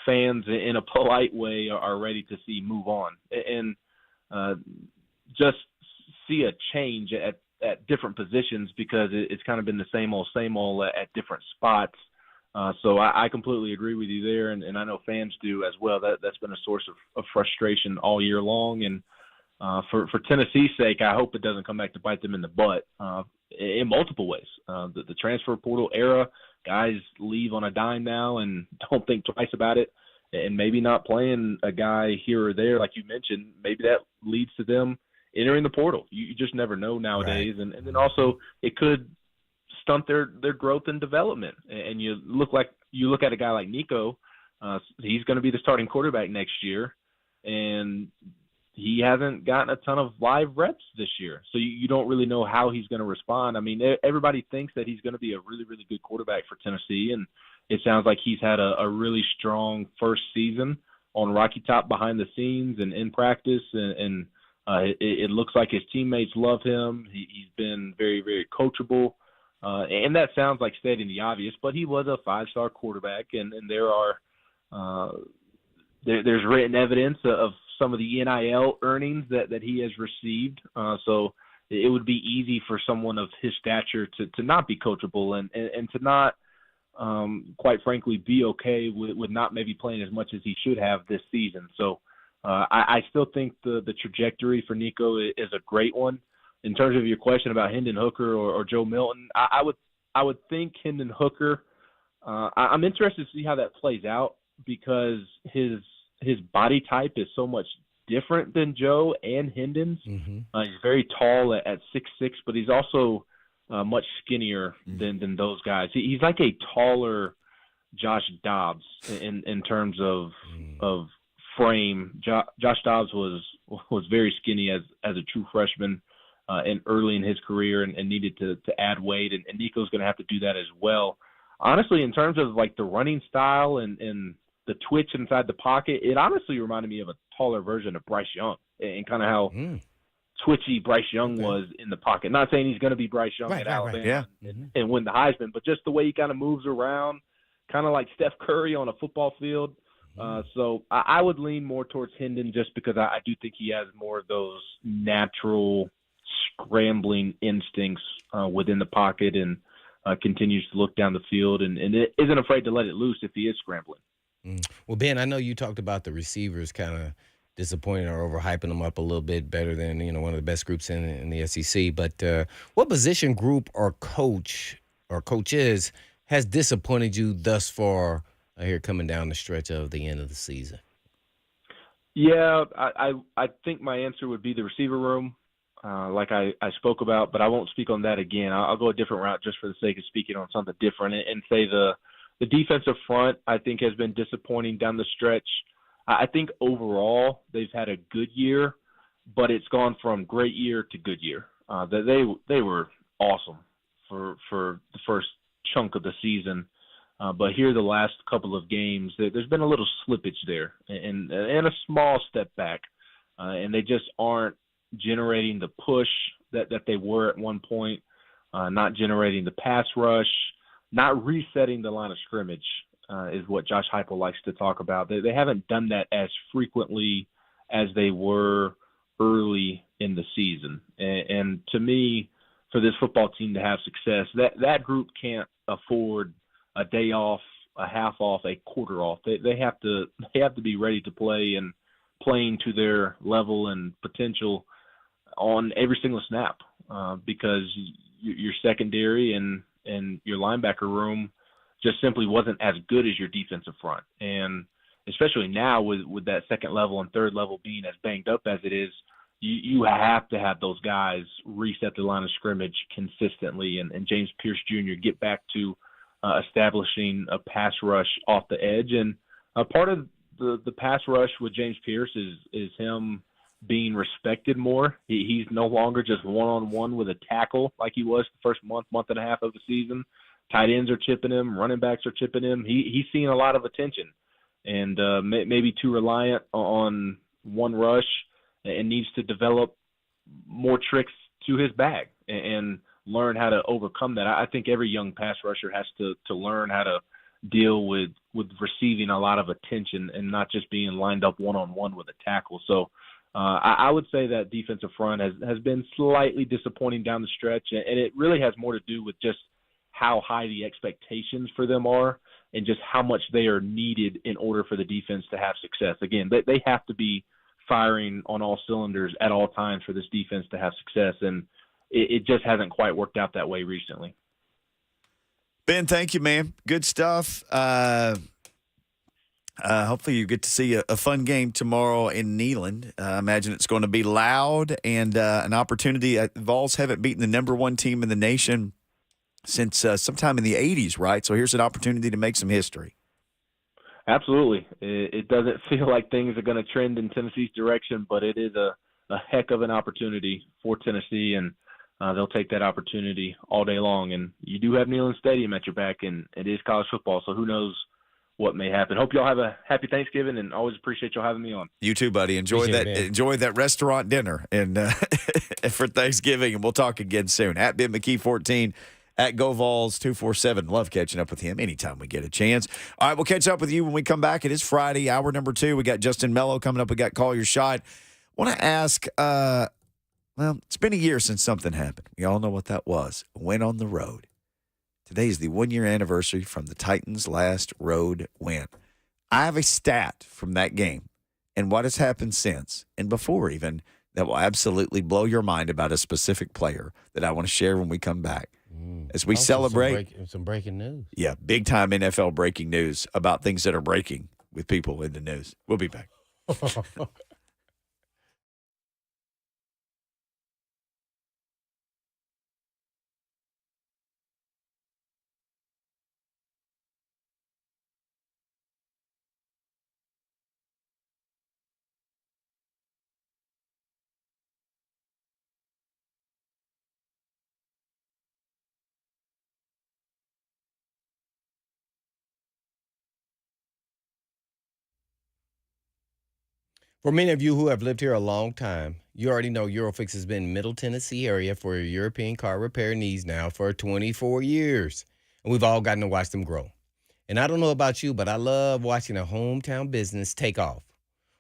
fans in a polite way are ready to see move on. And just see a change at different positions, because it's kind of been the same old at different spots. So I completely agree with you there, and I know fans do as well. That's been a source of frustration all year long. And for Tennessee's sake, I hope it doesn't come back to bite them in the butt in multiple ways. The transfer portal era, guys leave on a dime now and don't think twice about it, and maybe not playing a guy here or there, like you mentioned. Maybe that leads to them entering the portal. You just never know nowadays. Right. And then also it could stunt their growth and development. And you look at a guy like Nico, he's going to be the starting quarterback next year. And he hasn't gotten a ton of live reps this year. So you don't really know how he's going to respond. I mean, everybody thinks that he's going to be a really, really good quarterback for Tennessee, and it sounds like he's had a really strong first season on Rocky Top behind the scenes and in practice, and it looks like his teammates love him. He's been very, very coachable, and that sounds like stating the obvious, but he was a 5-star quarterback, and there's written evidence of some of the NIL earnings that he has received. So it would be easy for someone of his stature to not be coachable and to not, quite frankly, be okay with not maybe playing as much as he should have this season. So I still think the trajectory for Nico is a great one. In terms of your question about Hendon Hooker or Joe Milton, I would think Hendon Hooker. I'm interested to see how that plays out because his body type is so much different than Joe and Hendon's. Mm-hmm. He's very tall at 6'6", but he's also much skinnier than those guys. He's like a taller Josh Dobbs in terms of frame. Josh Dobbs was very skinny as a true freshman and early in his career and needed to add weight, and Nico's going to have to do that as well. Honestly, in terms of like the running style and the twitch inside the pocket, it honestly reminded me of a taller version of Bryce Young and kind of how twitchy Bryce Young was in the pocket. Not saying he's going to be Bryce Young at Alabama and win the Heisman, but just the way he kind of moves around, kind of like Steph Curry on a football field. So I would lean more towards Hendon just because I do think he has more of those natural scrambling instincts within the pocket and continues to look down the field and isn't afraid to let it loose if he is scrambling. Well, Ben, I know you talked about the receivers kind of disappointing or overhyping them up a little bit better than, one of the best groups in the SEC. But what position group or coach or coaches has disappointed you thus far here coming down the stretch of the end of the season? Yeah, I think my answer would be the receiver room, like I spoke about, but I won't speak on that again. I'll go a different route just for the sake of speaking on something different and say the defensive front, I think, has been disappointing down the stretch. I think overall they've had a good year, but it's gone from great year to good year. They were awesome for the first chunk of the season, but here the last couple of games, there's been a little slippage there and a small step back, and they just aren't generating the push that they were at one point, not generating the pass rush, not resetting the line of scrimmage is what Josh Heupel likes to talk about. They haven't done that as frequently as they were early in the season. And to me, for this football team to have success, that group can't afford a day off, a half off, a quarter off. They have to be ready to play and playing to their level and potential on every single snap because your secondary and your linebacker room just simply wasn't as good as your defensive front. And especially now with that second level and third level being as banged up as it is, you have to have those guys reset the line of scrimmage consistently and James Pierce Jr. get back to establishing a pass rush off the edge. And part of the pass rush with James Pierce is him being respected more. He's no longer just one-on-one with a tackle like he was the first month and a half of the season. Tight ends are chipping him. Running backs are chipping him. He's seeing a lot of attention and maybe too reliant on one rush and needs to develop more tricks to his bag and learn how to overcome that. I think every young pass rusher has to learn how to deal with receiving a lot of attention and not just being lined up one-on-one with a tackle. So I would say that defensive front has been slightly disappointing down the stretch, and it really has more to do with just how high the expectations for them are and just how much they are needed in order for the defense to have success. Again, they have to be firing on all cylinders at all times for this defense to have success, and it just hasn't quite worked out that way recently. Ben, thank you, man. Good stuff. Hopefully you get to see a fun game tomorrow in Neyland. I imagine it's going to be loud and an opportunity. Vols haven't beaten the number one team in the nation since sometime in the 80s, right? So here's an opportunity to make some history. Absolutely. It doesn't feel like things are going to trend in Tennessee's direction, but it is a heck of an opportunity for Tennessee, and they'll take that opportunity all day long. And you do have Neyland Stadium at your back, and it is college football, so who knows what may happen. Hope y'all have a happy Thanksgiving, and always appreciate y'all having me on. You too, buddy. Enjoy that restaurant dinner and for Thanksgiving, and we'll talk again soon. At Ben McKee 14, at Go Vols 247. Love catching up with him anytime we get a chance. All right, we'll catch up with you when we come back. It is Friday, hour number 2. We got Justin Melo coming up. We got Call Your Shot. Want to ask, well, it's been a year since something happened. We all know what that was. Win on the road. Today is the 1-year anniversary from the Titans' last road win. I have a stat from that game and what has happened since and before even that will absolutely blow your mind about a specific player that I want to share when we come back. As we celebrate. Some breaking news. Yeah, big-time NFL breaking news about things that are breaking with people in the news. We'll be back. For many of you who have lived here a long time, you already know Eurofix has been in Middle Tennessee area for your European car repair needs now for 24 years. And we've all gotten to watch them grow. And I don't know about you, but I love watching a hometown business take off.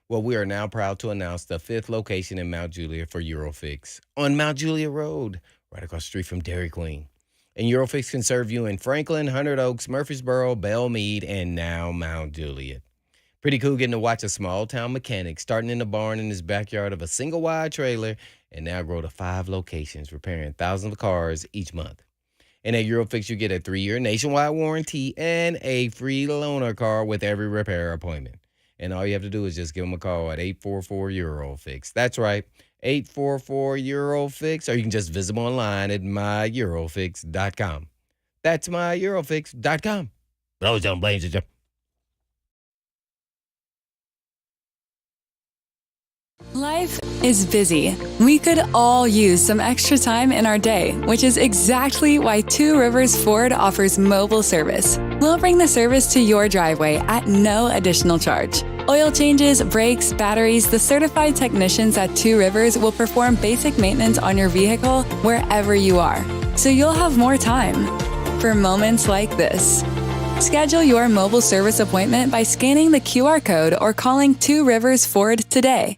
Well, we are now proud to announce the 5th location in Mount Julia for Eurofix on Mount Julia Road, right across the street from Dairy Queen. And Eurofix can serve you in Franklin, Hundred Oaks, Murfreesboro, Belmead, and now Mount Juliet. Pretty cool getting to watch a small-town mechanic starting in the barn in his backyard of a single-wide trailer and now grow to 5 locations, repairing thousands of cars each month. And at Eurofix, you get a 3-year nationwide warranty and a free loaner car with every repair appointment. And all you have to do is just give them a call at 844-EUROFIX. That's right, 844-EUROFIX, or you can just visit them online at myEurofix.com. That's myEurofix.com. But always don't blame you. Life is busy. We could all use some extra time in our day, which is exactly why Two Rivers Ford offers mobile service. We'll bring the service to your driveway at no additional charge. Oil changes, brakes, batteries, the certified technicians at Two Rivers will perform basic maintenance on your vehicle wherever you are, so you'll have more time for moments like this. Schedule your mobile service appointment by scanning the QR code or calling Two Rivers Ford today.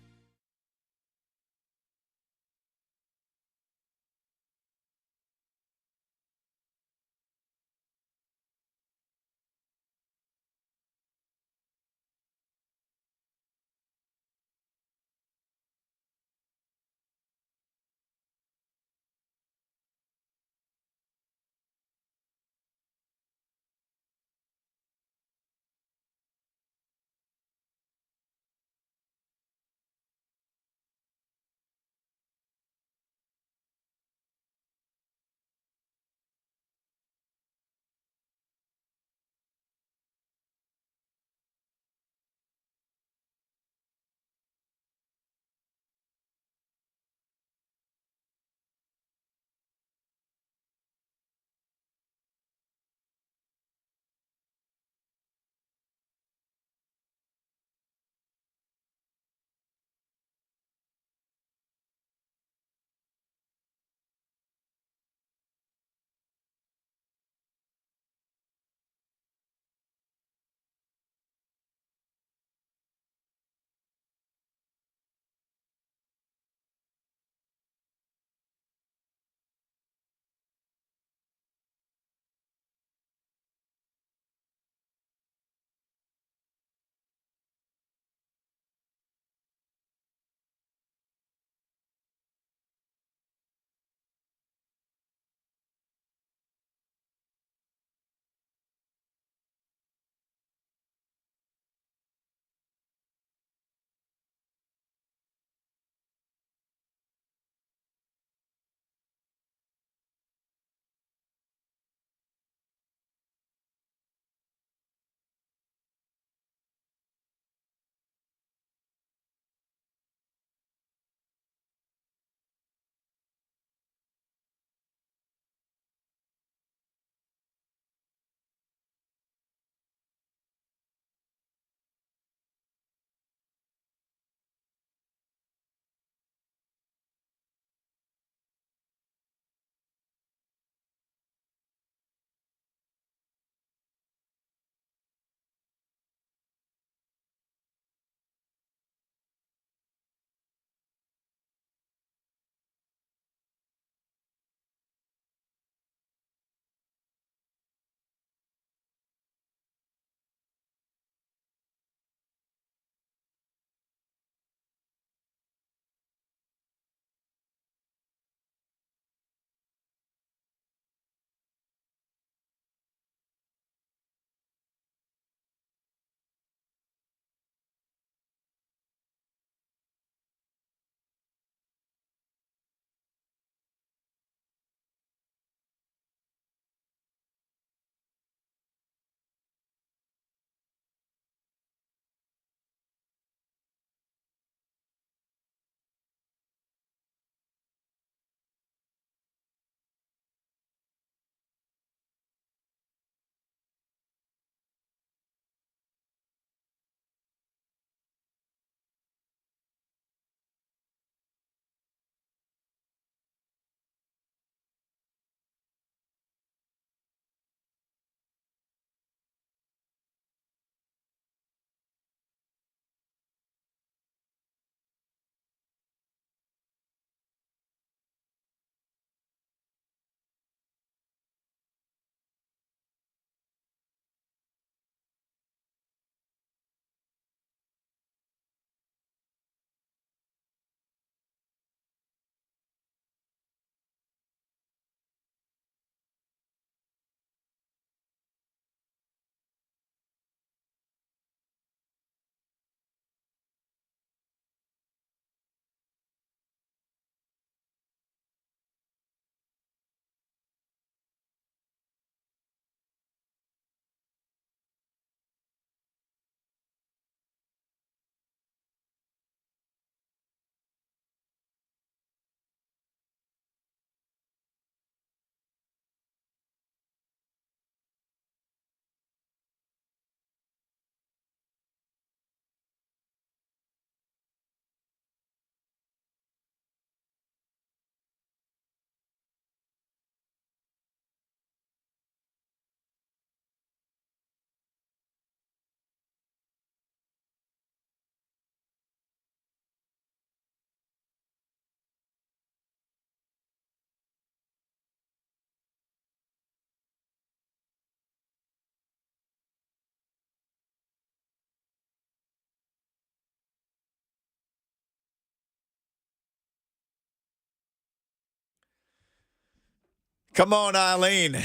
Come on, Eileen.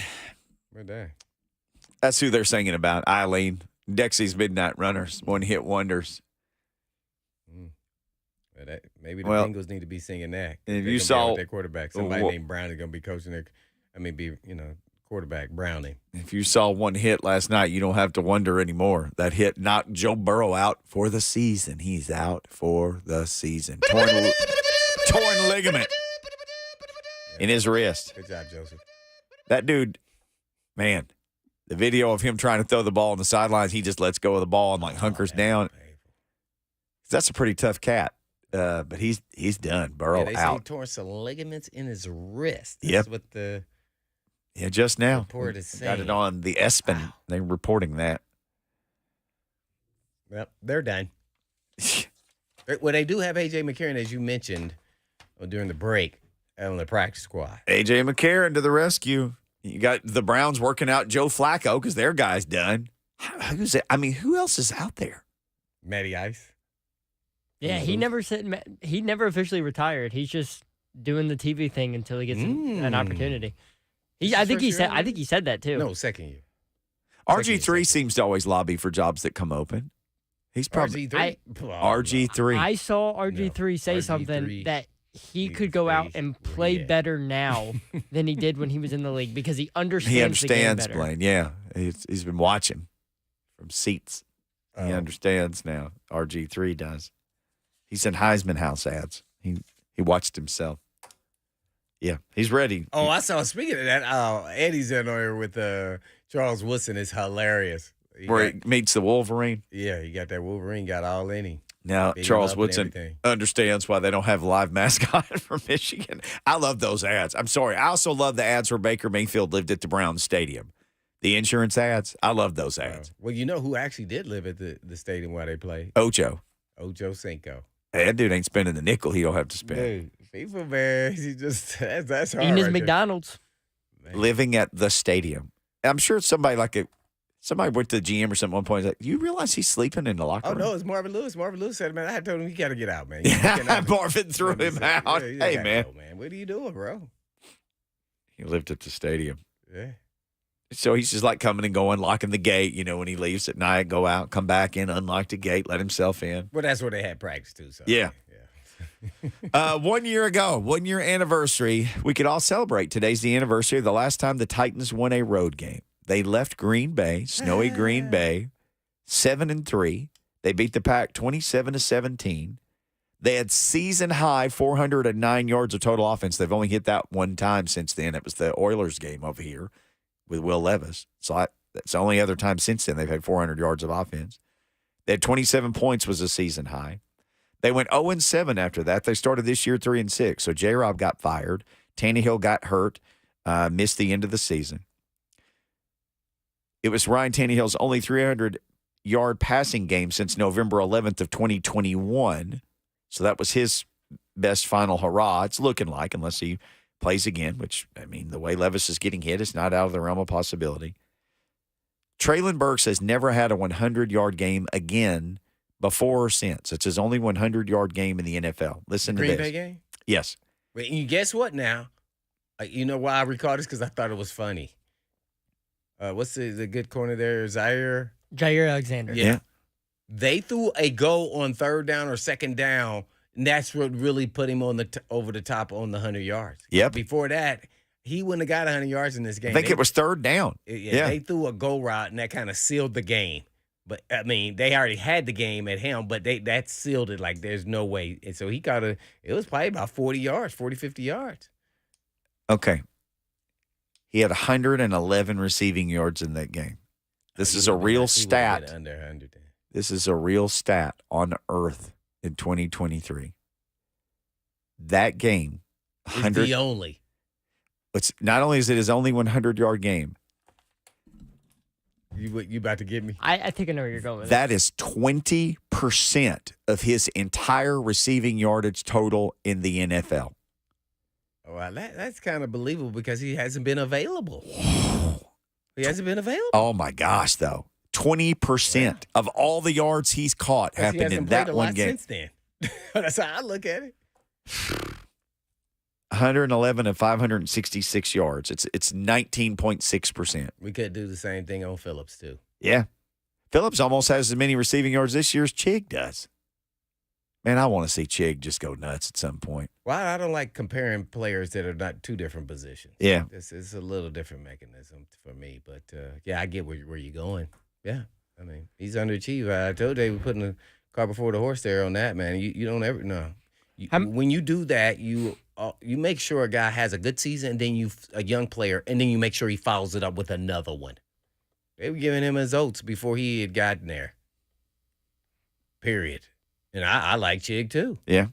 Where'd that? That's who they're singing about, Eileen. Dexy's Midnight Runners, one-hit wonders. Maybe the Bengals need to be singing that. If you saw their quarterback, somebody named Brown is going to be coaching their, quarterback Browning. If you saw one hit last night, you don't have to wonder anymore. That hit knocked Joe Burrow out for the season. He's out for the season. Torn ligament in his wrist. Good job, Joseph. That dude, man, the video of him trying to throw the ball on the sidelines, he just lets go of the ball and hunkers down. That's a pretty tough cat. But he's done. Burrow they out. Say he tore some ligaments in his wrist. Yep. That's what the just now. report is saying. Got it on the ESPN. Wow. They're reporting that. Yep, they're done. Well, they do have A.J. McCarron, as you mentioned during the break, on the practice squad. A.J. McCarron to the rescue. You got the Browns working out Joe Flacco because their guy's done. Who's it? I mean, who else is out there? Matty Ice. Yeah, he never officially retired. He's just doing the TV thing until he gets an opportunity. I think he said that too. No, second year. RG3 seems to always lobby for jobs that come open. He's probably RG3. I saw RG3 say something that he could go out and play better now than he did when he was in the league because he understands the game better. Blaine. Yeah, he's been watching from seats. He understands now. RG3 does. He's in Heisman House ads. He watched himself. Yeah, he's ready. Oh, I saw. Speaking of that, Eddie's in there with Charles Woodson. It's hilarious. He meets the Wolverine. Yeah, he got that Wolverine. Got all in him. Now Charles Woodson understands why they don't have a live mascot for Michigan. I love those ads. I'm sorry. I also love the ads where Baker Mayfield lived at the Browns Stadium. The insurance ads. I love those ads. Well, you know who actually did live at the stadium where they played? Ocho Cinco. Hey, that dude ain't spending the nickel he don't have to spend. Dude, people, man, he just that's hard. Eating his McDonald's. Living at the stadium. I'm sure somebody went to the GM or something at one point. Like, you realize he's sleeping in the locker room? Oh, no, it's Marvin Lewis. Marvin Lewis said, man, I told him, you got to get out, man. Marvin threw him out. Yeah, hey, man. Go, man. What are you doing, bro? He lived at the stadium. Yeah. So he's just like coming and going, locking the gate, when he leaves at night, go out, come back in, unlock the gate, let himself in. Well, that's where they had practice, too. So. Yeah. 1 year ago, 1 year anniversary. We could all celebrate. Today's the anniversary of the last time the Titans won a road game. They left Green Bay, snowy Green Bay, 7-3. They beat the Pack 27-17. They had season high 409 yards of total offense. They've only hit that one time since then. It was the Oilers game over here with Will Levis. So that's the only other time since then they've had 400 yards of offense. They had 27 points was a season high. They went 0-7 after that. They started this year 3-6. So J-Rob got fired. Tannehill got hurt, missed the end of the season. It was Ryan Tannehill's only 300-yard passing game since November 11th of 2021. So that was his best final hurrah. It's looking like, unless he plays again, which, the way Levis is getting hit, it's not out of the realm of possibility. Traylon Burks has never had a 100-yard game again before or since. It's his only 100-yard game in the NFL. Listen to this. Green Bay game? Yes. But you guess what now? You know why I recall this? Because I thought it was funny. What's the good corner there? Jair Alexander. Yeah. They threw a go on third down or second down, and that's what really put him on over the top on the 100 yards. Yep. Before that, he wouldn't have got 100 yards in this game. I think it was third down. Yeah. They threw a go route, and that kind of sealed the game. But, they already had the game at him, but that sealed it like there's no way. And so it was probably about 40 yards, 40, 50 yards. Okay. He had 111 receiving yards in that game. This is a real stat. Under 100. This is a real stat on earth in 2023. That game, 100. It's the only. It's not only is it his only 100-yard game. You about to get me? I think I know where you're going with that. That is 20% of his entire receiving yardage total in the NFL. Well, that's kind of believable because he hasn't been available. He hasn't been available. Oh, my gosh, though. 20% of all the yards he's caught happened in that one game. Since then. That's how I look at it. 111 and 566 yards. It's 19.6%. We could do the same thing on Phillips, too. Yeah. Phillips almost has as many receiving yards this year as Chig does. Man, I want to see Chig just go nuts at some point. Well, I don't like comparing players that are not two different positions. Yeah. It's a little different mechanism for me. But, yeah, I get where you're going. Yeah. I mean, he's underachieved. I told you they were putting the cart before the horse there on that, man. You don't ever – no. When you do that, you make sure a guy has a good season, and then a young player, and then you make sure he follows it up with another one. They were giving him his oats before he had gotten there. Period. And I like Chig too. Yeah.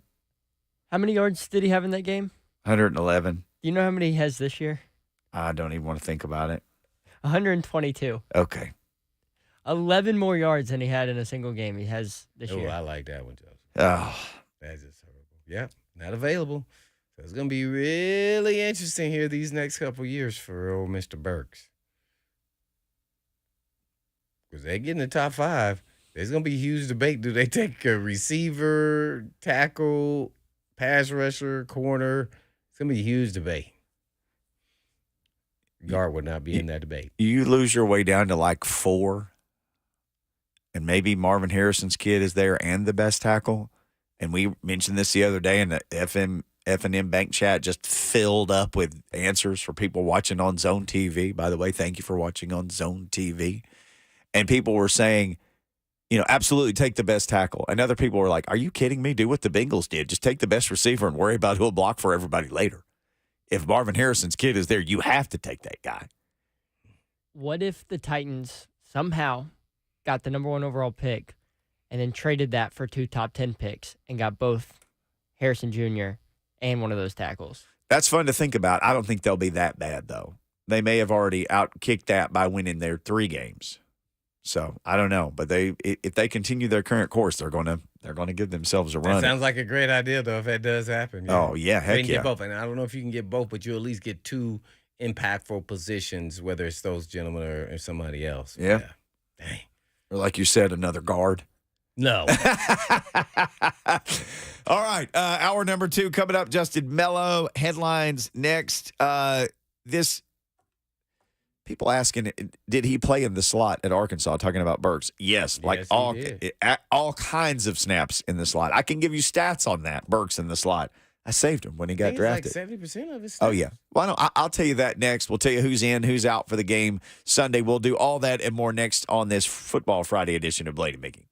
How many yards did he have in that game? 111. Do you know how many he has this year? I don't even want to think about it. 122. Okay. 11 more yards than he had in a single game he has this year. I like that one, Joseph. Oh. That's just horrible. Yep, not available. So it's going to be really interesting here these next couple years for old Mr. Burks. Because they get in the top 5. There's going to be a huge debate. Do they take a receiver, tackle, pass rusher, corner? It's going to be a huge debate. Guard would not be in that debate. You lose your way down to like 4, and maybe Marvin Harrison's kid is there and the best tackle. And we mentioned this the other day, and the F&M Bank chat just filled up with answers for people watching on Zone TV. By the way, thank you for watching on Zone TV. And people were saying, absolutely take the best tackle. And other people were like, are you kidding me? Do what the Bengals did. Just take the best receiver and worry about who'll block for everybody later. If Marvin Harrison's kid is there, you have to take that guy. What if the Titans somehow got the number 1 overall pick and then traded that for 2 top 10 picks and got both Harrison Jr. and one of those tackles? That's fun to think about. I don't think they'll be that bad, though. They may have already outkicked that by winning their 3 games. So I don't know, but if they continue their current course, they're going to give themselves a run. That sounds like a great idea, though, if that does happen. Yeah. Oh yeah, heck yeah. Get both, and I don't know if you can get both, but you at least get 2 impactful positions, whether it's those gentlemen or somebody else. Yeah. Dang. Or like you said, another guard. No. All right. Hour number 2 coming up. Justin Melo. Headlines next. People asking, did he play in the slot at Arkansas? Talking about Burks. Yes. Like all kinds of snaps in the slot. I can give you stats on that. Burks in the slot. I saved him when he got drafted. Like 70% of his stats. Oh, yeah. Well, I'll tell you that next. We'll tell you who's in, who's out for the game Sunday. We'll do all that and more next on this Football Friday edition of Blaine and Mickey.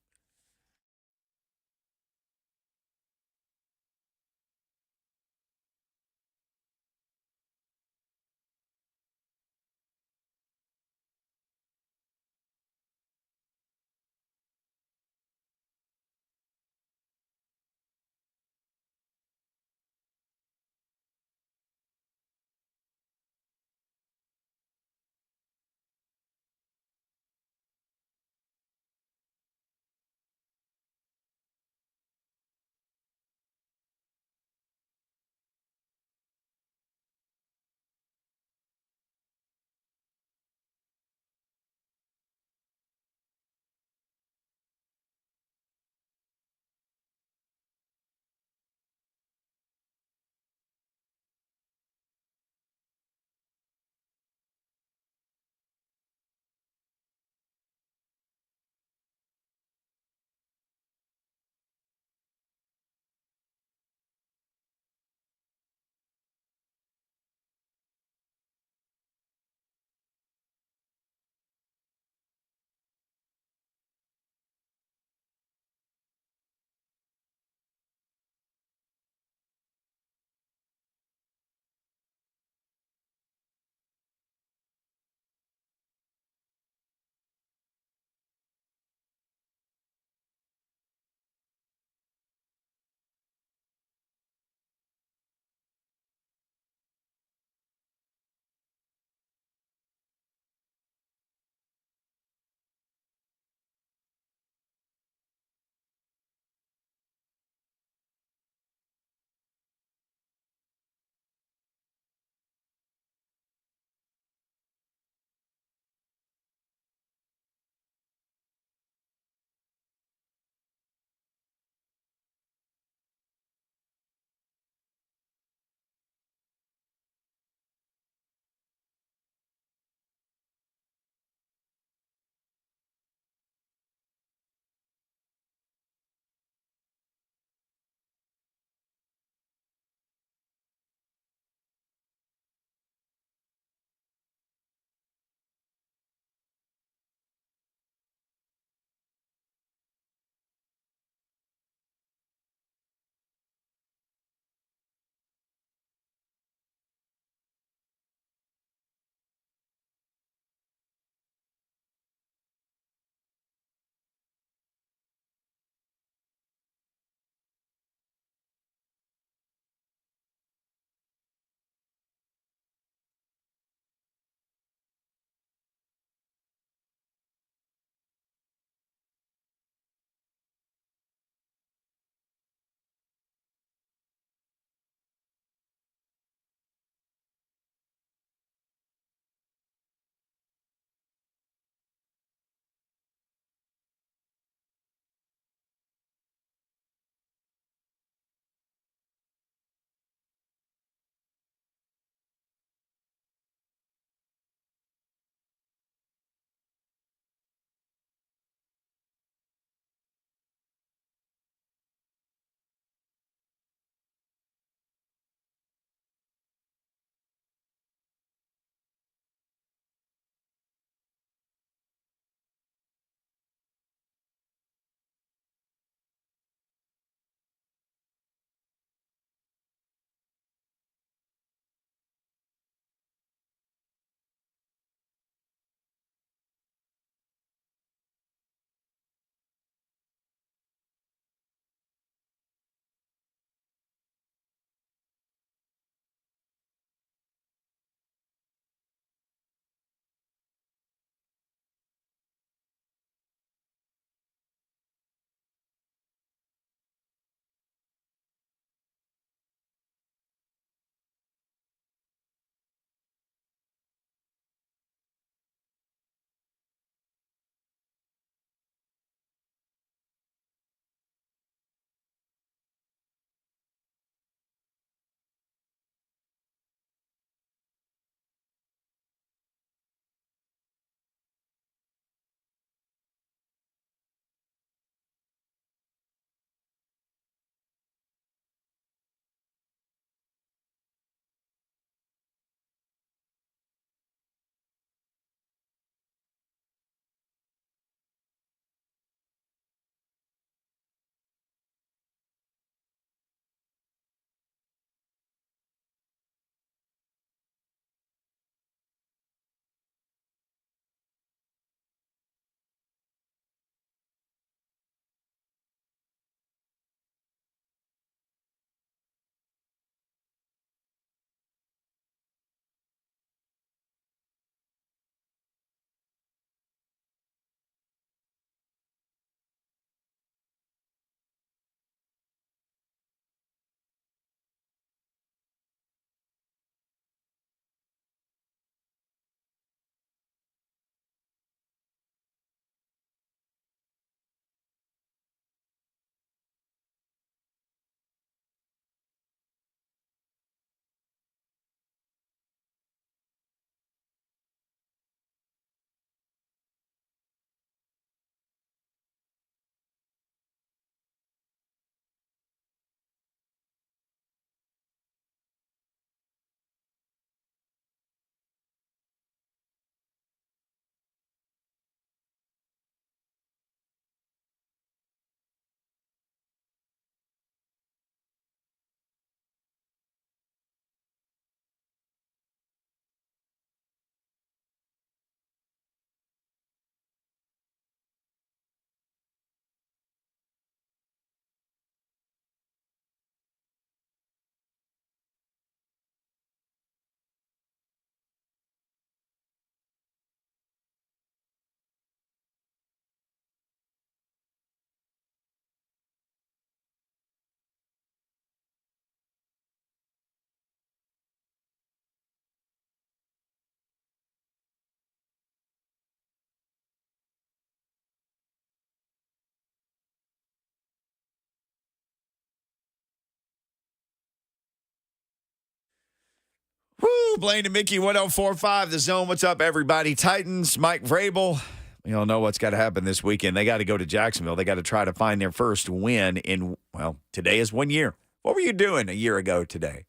Blaine and Mickey, 104.5 The Zone. What's up, everybody? Titans, Mike Vrabel. We all know what's got to happen this weekend. They got to go to Jacksonville. They got to try to find their first win in, well, today is 1 year. What were you doing a year ago today?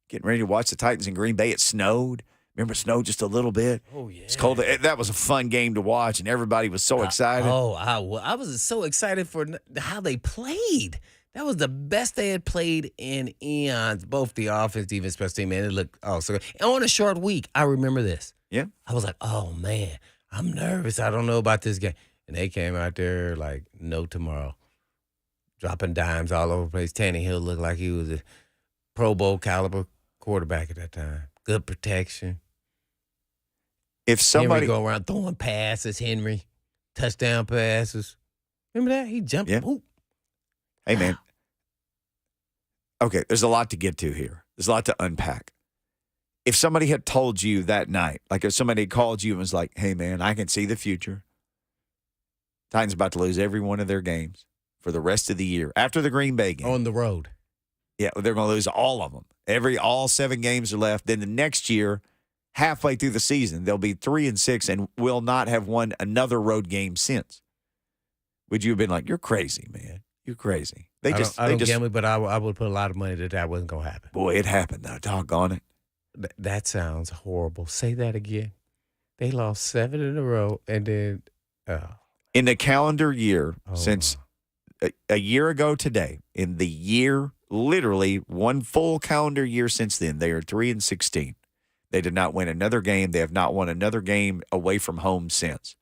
Getting ready to watch the Titans in Green Bay. It snowed. Remember, it snowed just a little bit. Oh, yeah. It's cold. That was a fun game to watch, and everybody was so excited. I was so excited for how they played. That was the best they had played in eons, both the offense, defense, special team, man. It looked so good. And on a short week, I remember this. Yeah. I was like, oh, man, I'm nervous. I don't know about this game. And they came out there like no tomorrow, dropping dimes all over the place. Tannehill looked like he was a Pro Bowl caliber quarterback at that time. Good protection. If somebody Henry go around throwing passes, Henry, touchdown passes. Remember that? He jumped. Yeah. Ooh. Hey, man. Okay, there's a lot to get to here. There's a lot to unpack. If somebody had told you that night, like if somebody had called you and was like, hey, man, I can see the future. Titans about to lose every one of their games for the rest of the year after the Green Bay game. On the road. Yeah, they're going to lose all of them. All 7 games are left. Then the next year, halfway through the season, they'll be 3-6 and will not have won another road game since. Would you have been like, you're crazy, man. You're crazy. I don't gamble, but I would put a lot of money that wasn't going to happen. Boy, it happened, though. Doggone it. That sounds horrible. Say that again. They lost 7 in a row, and then in the calendar year since a year ago today, in the year, literally one full calendar year since then, they are 3-16. They did not win another game. They have not won another game away from home since.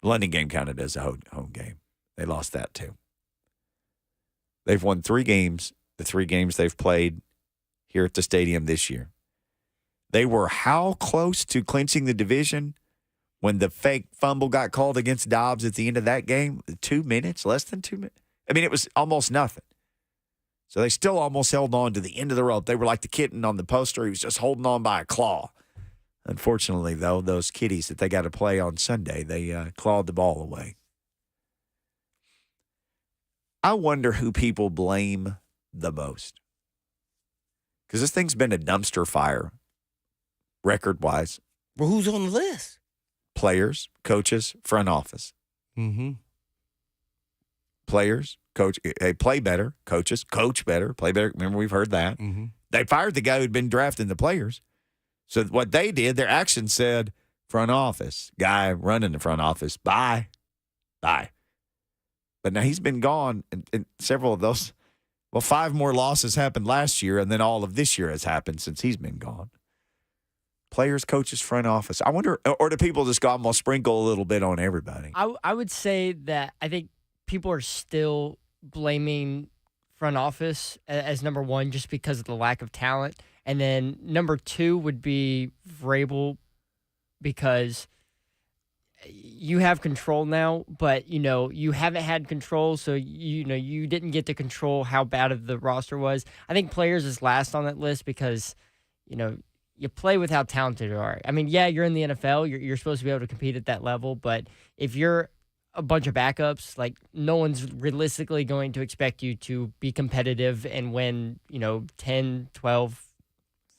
The London game counted as a home game. They lost that too. They've won 3 games, the 3 games they've played here at the stadium this year. They were how close to clinching the division when the fake fumble got called against Dobbs at the end of that game? 2 minutes, less than 2 minutes. I mean, it was almost nothing. So they still almost held on to the end of the rope. They were like the kitten on the poster. He was just holding on by a claw. Unfortunately, though, those kitties that they got to play on Sunday, they clawed the ball away. I wonder who people blame the most. Because this thing's been a dumpster fire, record-wise. Well, who's on the list? Players, coaches, front office. Mm-hmm. Players, coach, hey, play better. Coaches, coach better, play better. Remember, we've heard that. Mm-hmm. They fired the guy who'd been drafting the players. So what they did, their actions said, front office, guy running the front office, bye. But now he's been gone, and several of those, 5 more losses happened last year, and then all of this year has happened since he's been gone. Players, coaches, front office. I wonder, or do people just go, I'm going to sprinkle a little bit on everybody? I would say that I think people are still blaming front office as number one just because of the lack of talent. And then number 2 would be Vrabel because you have control now, but, you haven't had control, so, you didn't get to control how bad of the roster was. I think players is last on that list because, you play with how talented you are. I mean, yeah, you're in the NFL. You're supposed to be able to compete at that level, but if you're a bunch of backups, like, no one's realistically going to expect you to be competitive and win, 10, 12,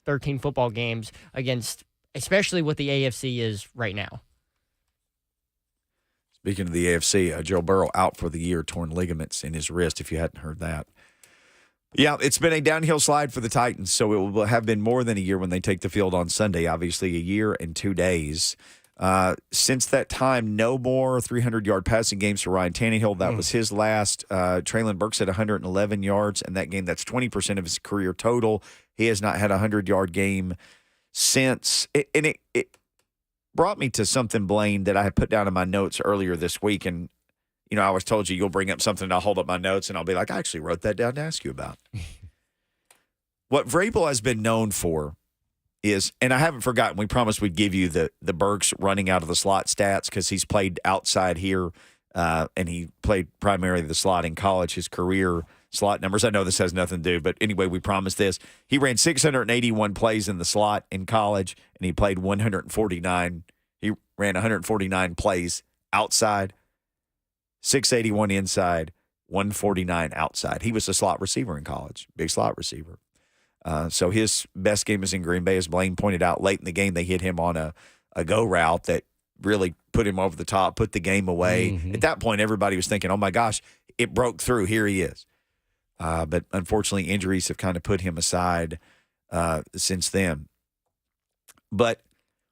13 football games against, especially what the AFC is right now. Speaking of the AFC, Joe Burrow out for the year, torn ligaments in his wrist, if you hadn't heard that. Yeah, it's been a downhill slide for the Titans, so it will have been more than a year when they take the field on Sunday, obviously a year and 2 days. Since that time, no more 300-yard passing games for Ryan Tannehill. That was his last. Traylon Burks had 111 yards in that game. That's 20% of his career total. He has not had a 100-yard game since. It brought me to something, Blaine, that I had put down in my notes earlier this week. And, I always told you'll bring up something, and I'll hold up my notes, and I'll be like, I actually wrote that down to ask you about. What Vrabel has been known for is, and I haven't forgotten, we promised we'd give you the Burks running out of the slot stats because he's played outside here, and he played primarily the slot in college, his career slot numbers. I know this has nothing to do, but anyway, we promised this. He ran 681 plays in the slot in college, and he played 149. He ran 149 plays outside, 681 inside, 149 outside. He was a slot receiver in college, big slot receiver. So his best game is in Green Bay, as Blaine pointed out. Late in the game, they hit him on a go route that really put him over the top, put the game away. Mm-hmm. At that point, everybody was thinking, oh, my gosh, it broke through. Here he is. But unfortunately, injuries have kind of put him aside since then. But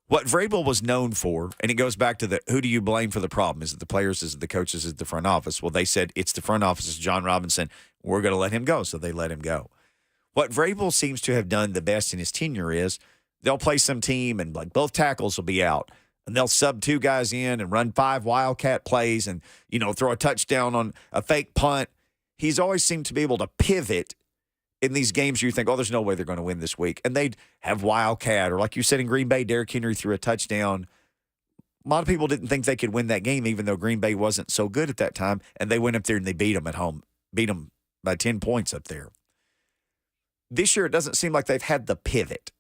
what Vrabel was known for, and it goes back to who do you blame for the problem? Is it the players? Is it the coaches? Is it the front office? Well, they said it's the front office. It's John Robinson. We're going to let him go. So they let him go. What Vrabel seems to have done the best in his tenure is they'll play some team and like both tackles will be out. And they'll sub 2 guys in and run 5 wildcat plays and, throw a touchdown on a fake punt. He's always seemed to be able to pivot in these games where you think, oh, there's no way they're going to win this week. And they'd have wildcat, or like you said in Green Bay, Derrick Henry threw a touchdown. A lot of people didn't think they could win that game, even though Green Bay wasn't so good at that time. And they went up there and they beat them at home, beat them by 10 points up there. This year, it doesn't seem like they've had the pivot.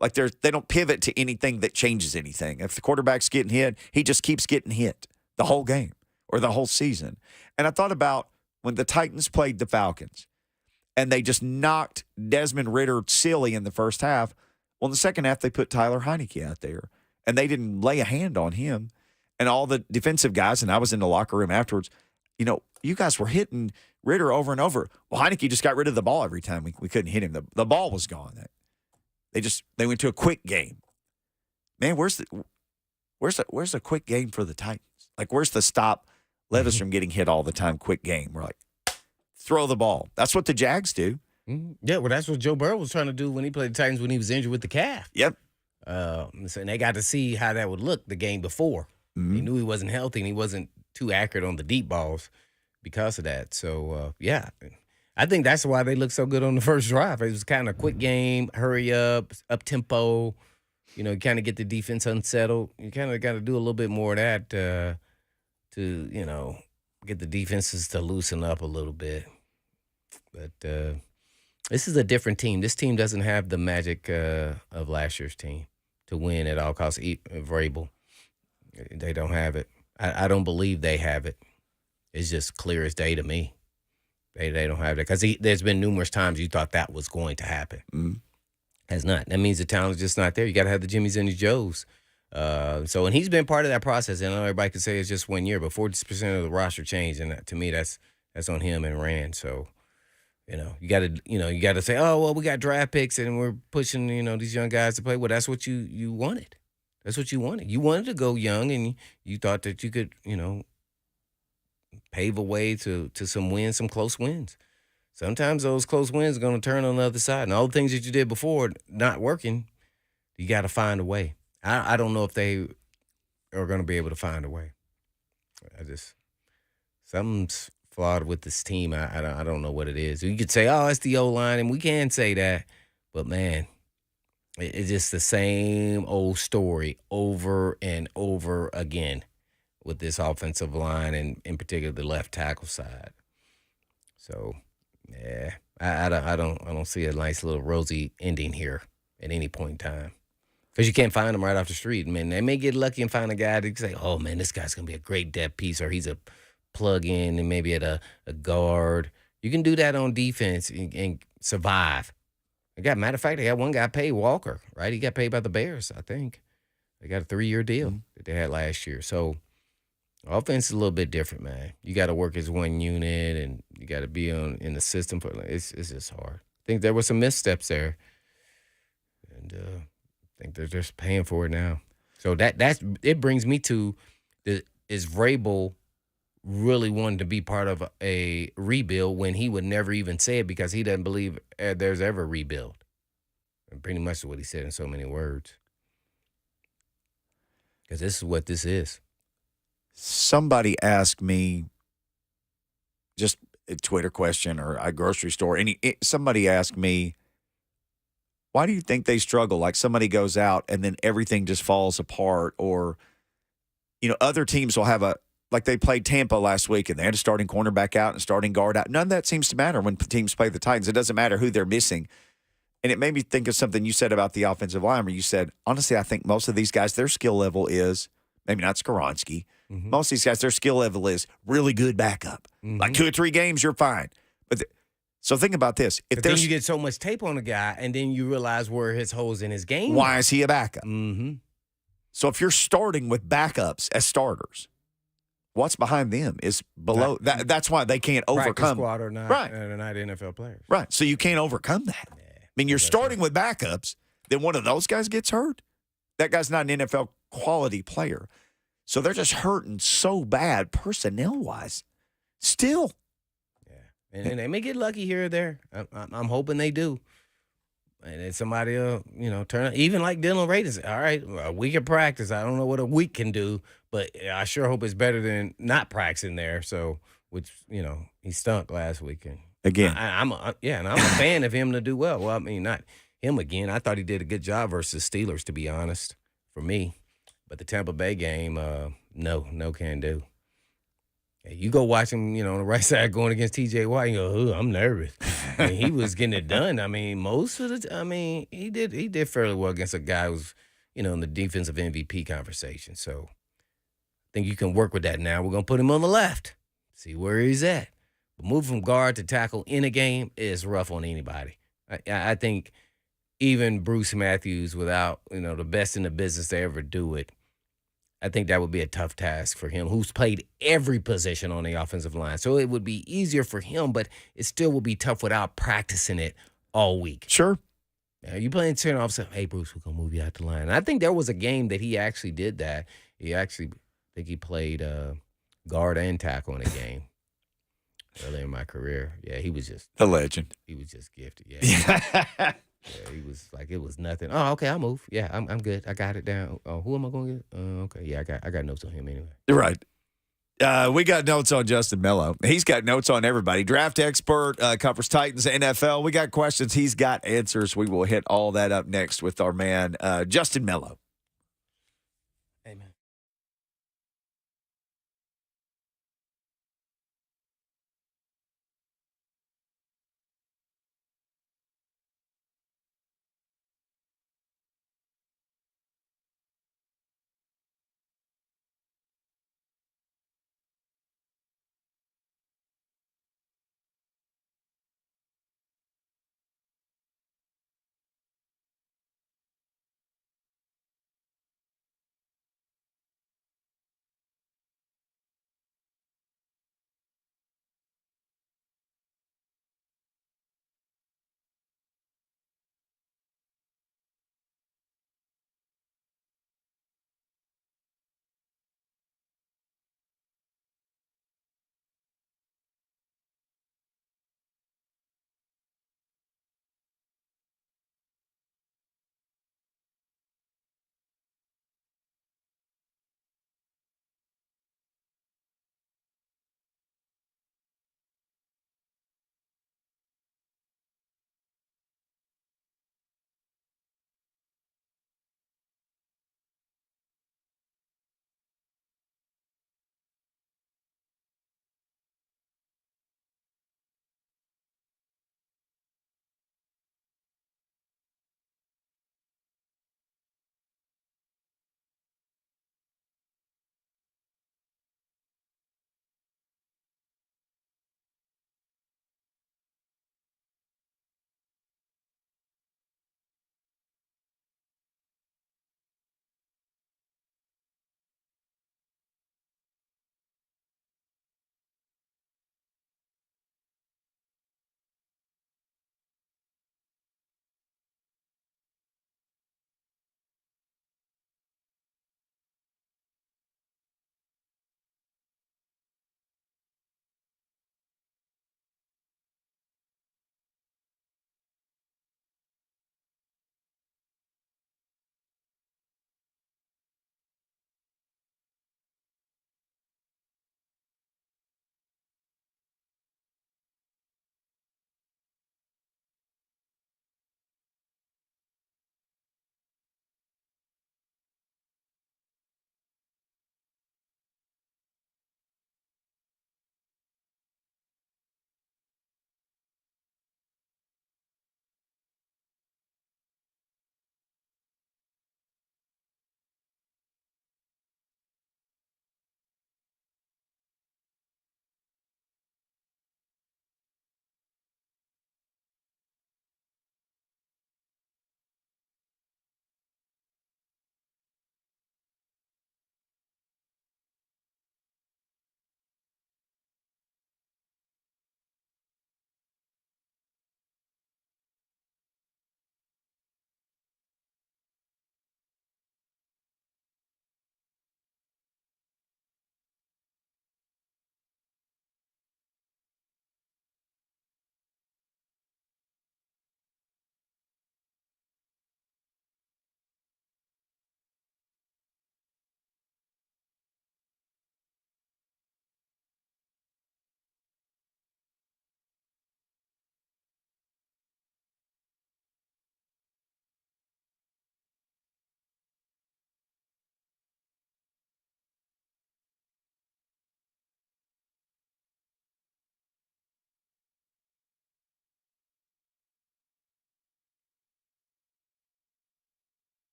Like they don't pivot to anything that changes anything. If the quarterback's getting hit, he just keeps getting hit the whole game or the whole season. And I thought about when the Titans played the Falcons and they just knocked Desmond Ridder silly in the first half. Well, in the second half, they put Tyler Heineke out there, and they didn't lay a hand on him. And all the defensive guys, and I was in the locker room afterwards, you guys were hitting Ridder over and over. Well, Heineke just got rid of the ball every time we couldn't hit him. The ball was gone. They went to a quick game. Man, where's the quick game for the Titans? Like, where's the stop Levis from getting hit all the time quick game? We're like, throw the ball. That's what the Jags do. Yeah, well, that's what Joe Burrow was trying to do when he played the Titans when he was injured with the calf. Yep. And they got to see how that would look the game before. Mm-hmm. He knew he wasn't healthy and he wasn't too accurate on the deep balls because of that. So, yeah, I think that's why they looked so good on the first drive. It was kind of a quick game, hurry up tempo. You kind of get the defense unsettled. You kind of got to do a little bit more of that to get the defenses to loosen up a little bit. But this is a different team. This team doesn't have the magic of last year's team to win at all costs. Vrabel, they don't have it. I don't believe they have it. It's just clear as day to me. They don't have that because there's been numerous times you thought that was going to happen. Mm-hmm. Has not. That means the talent's just not there. You got to have the Jimmies and the Joes. And he's been part of that process. I know everybody could say it's just 1 year, but 40% of the roster changed, and to me, that's on him and Rand. So, you got to say, oh well, we got draft picks and we're pushing these young guys to play. Well, that's what you wanted. That's what you wanted. You wanted to go young, and you thought that you could pave a way to some wins, some close wins. Sometimes those close wins are going to turn on the other side. And all the things that you did before not working, you got to find a way. I don't know if they are going to be able to find a way. Something's flawed with this team. I don't know what it is. You could say, oh, it's the O-line, and we can say that. But, man, it's just the same old story over and over again with this offensive line and in particular the left tackle side. So, yeah, I don't see a nice little rosy ending here at any point in time. Because you can't find them right off the street. I mean, they may get lucky and find a guy that say, oh, man, this guy's going to be a great depth piece, or he's a plug-in and maybe at a guard. You can do that on defense and survive. Matter of fact, they got one guy paid, Walker, right? He got paid by the Bears, I think. They got a 3-year deal that they had last year. So offense is a little bit different, man. You got to work as one unit, and you got to be in the system. It's just hard. I think there were some missteps there, and I think they're just paying for it now. So it brings me to is Vrabel really wanting to be part of a rebuild when he would never even say it because he doesn't believe there's ever a rebuild. And pretty much what he said in so many words. Because this is what this is. Somebody asked me, just a Twitter question or a grocery store, somebody asked me, why do you think they struggle? Like somebody goes out and then everything just falls apart, or, other teams will have like they played Tampa last week and they had a starting cornerback out and a starting guard out. None of that seems to matter when teams play the Titans. It doesn't matter who they're missing. And it made me think of something you said about the offensive line where you said, honestly, I think most of these guys, their skill level is, maybe not Skoronski, most of these guys, their skill level is really good backup. Like 2 or 3 games, you're fine. But So think about this. If But then there's you get so much tape on the guy, and then you realize where his holes in his game. why is he a backup? Mm-hmm. So if you're starting with backups as starters, what's behind them is below. That's why they can't Practice overcome. squad or not, Right. They're not NFL players. Right. So you can't overcome that. I mean, you're starting with backups, then one of those guys gets hurt. That guy's not an NFL quality player. So they're just hurting so bad personnel-wise. Still. And they may get lucky here or there. I'm hoping they do. And then somebody will, turn even like Dylan Rader. All right, a week of practice. I don't know what a week can do, but I sure hope it's better than not practicing there. So, which, he stunk last weekend. Again. And I'm a fan of him to do well. Well, I mean, not him again. I thought he did a good job versus Steelers, to be honest, for me. But the Tampa Bay game, no can do. You go watch him, on the right side going against T.J. Watt, you go, I'm nervous. I mean, he was getting it done. I mean, he did fairly well against a guy who's, in the defensive MVP conversation. So I think you can work with that now. We're going to put him on the left, see where he's at. But moving from guard to tackle in a game is rough on anybody. I think even Bruce Matthews, without, the best in the business to ever do it, I think that would be a tough task for him, who's played every position on the offensive line. So it would be easier for him, but it still would be tough without practicing it all week. Sure. Now, you playing center off, hey, Bruce, we're going to move you out the line. And I think there was a game that he actually did that. I think he played guard and tackle in a game early in my career. Yeah, he was just a legend. He was just gifted. Yeah. Yeah, he was like, it was nothing. Oh, okay, I'll move. Yeah, I'm good. I got it down. Oh, who am I going to get? Okay, yeah, I got notes on him anyway. Right. We got notes on Justin Melo. He's got notes on everybody. Draft expert, covers Titans, NFL. We got questions. He's got answers. We will hit all that up next with our man, Justin Melo. Amen.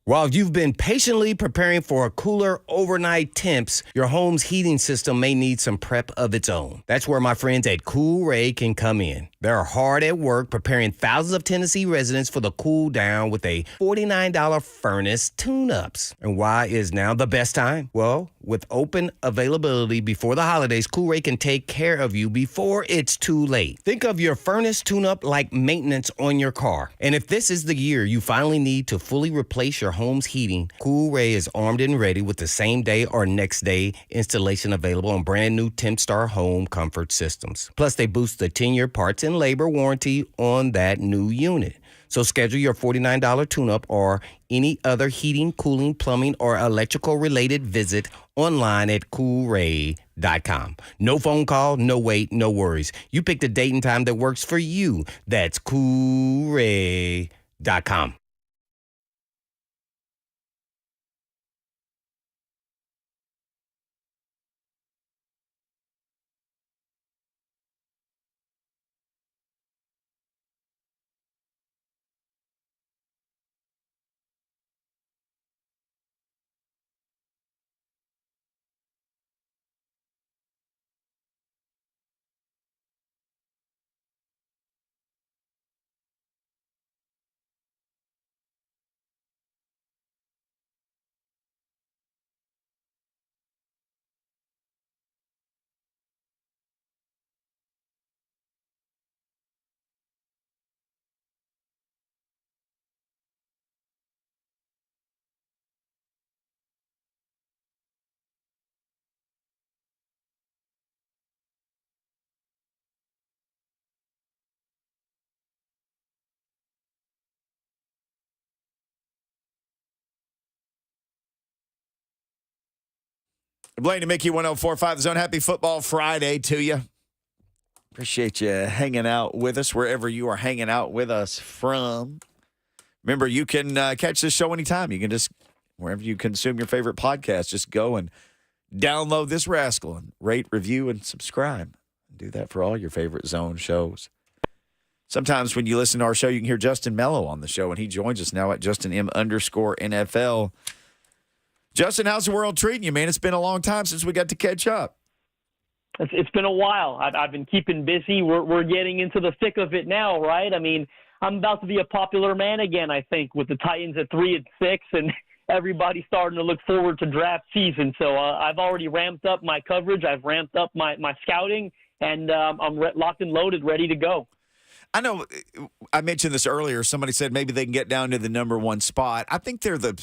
While you've been patiently preparing for cooler overnight temps, your home's heating system may need some prep of its own. That's where my friends at Cool Ray can come in. They're hard at work preparing thousands of Tennessee residents for the cool down with a $49 furnace tune-ups. And why is now the best time? Well, with open availability before the holidays, Cool Ray can take care of you before it's too late. Think of your furnace tune-up like maintenance on your car. And if this is the year you finally need to fully replace your home's heating, Cool Ray is armed and ready with the same day or next day installation available on brand new TempStar home comfort systems. Plus, they boost the 10-year parts and labor warranty on that new unit. So schedule your $49 tune-up or any other heating, cooling, plumbing, or electrical-related visit online at coolray.com. No phone call, no wait, no worries. You pick the date and time that works for you. That's coolray.com. Blaine and Mickey, 104.5 The Zone. Happy Football Friday to you. Appreciate you hanging out with us wherever you are hanging out with us from. Remember, you can catch this show anytime. You can just, wherever you consume your favorite podcast, just go and download this rascal and rate, review, and subscribe. Do that for all your favorite Zone shows. Sometimes when you listen to our show, you can hear Justin Melo on the show, and he joins us now at JustinM_NFL. Justin, how's the world treating you, man? It's been a long time since we got to catch up. It's been a while. I've been keeping busy. We're getting into the thick of it now, right? I mean, I'm about to be a popular man again, I think, with the Titans at 3-6, and everybody's starting to look forward to draft season. So I've already ramped up my coverage. I've ramped up my scouting, and I'm locked and loaded, ready to go. I know I mentioned this earlier. Somebody said maybe they can get down to the number one spot. I think they're the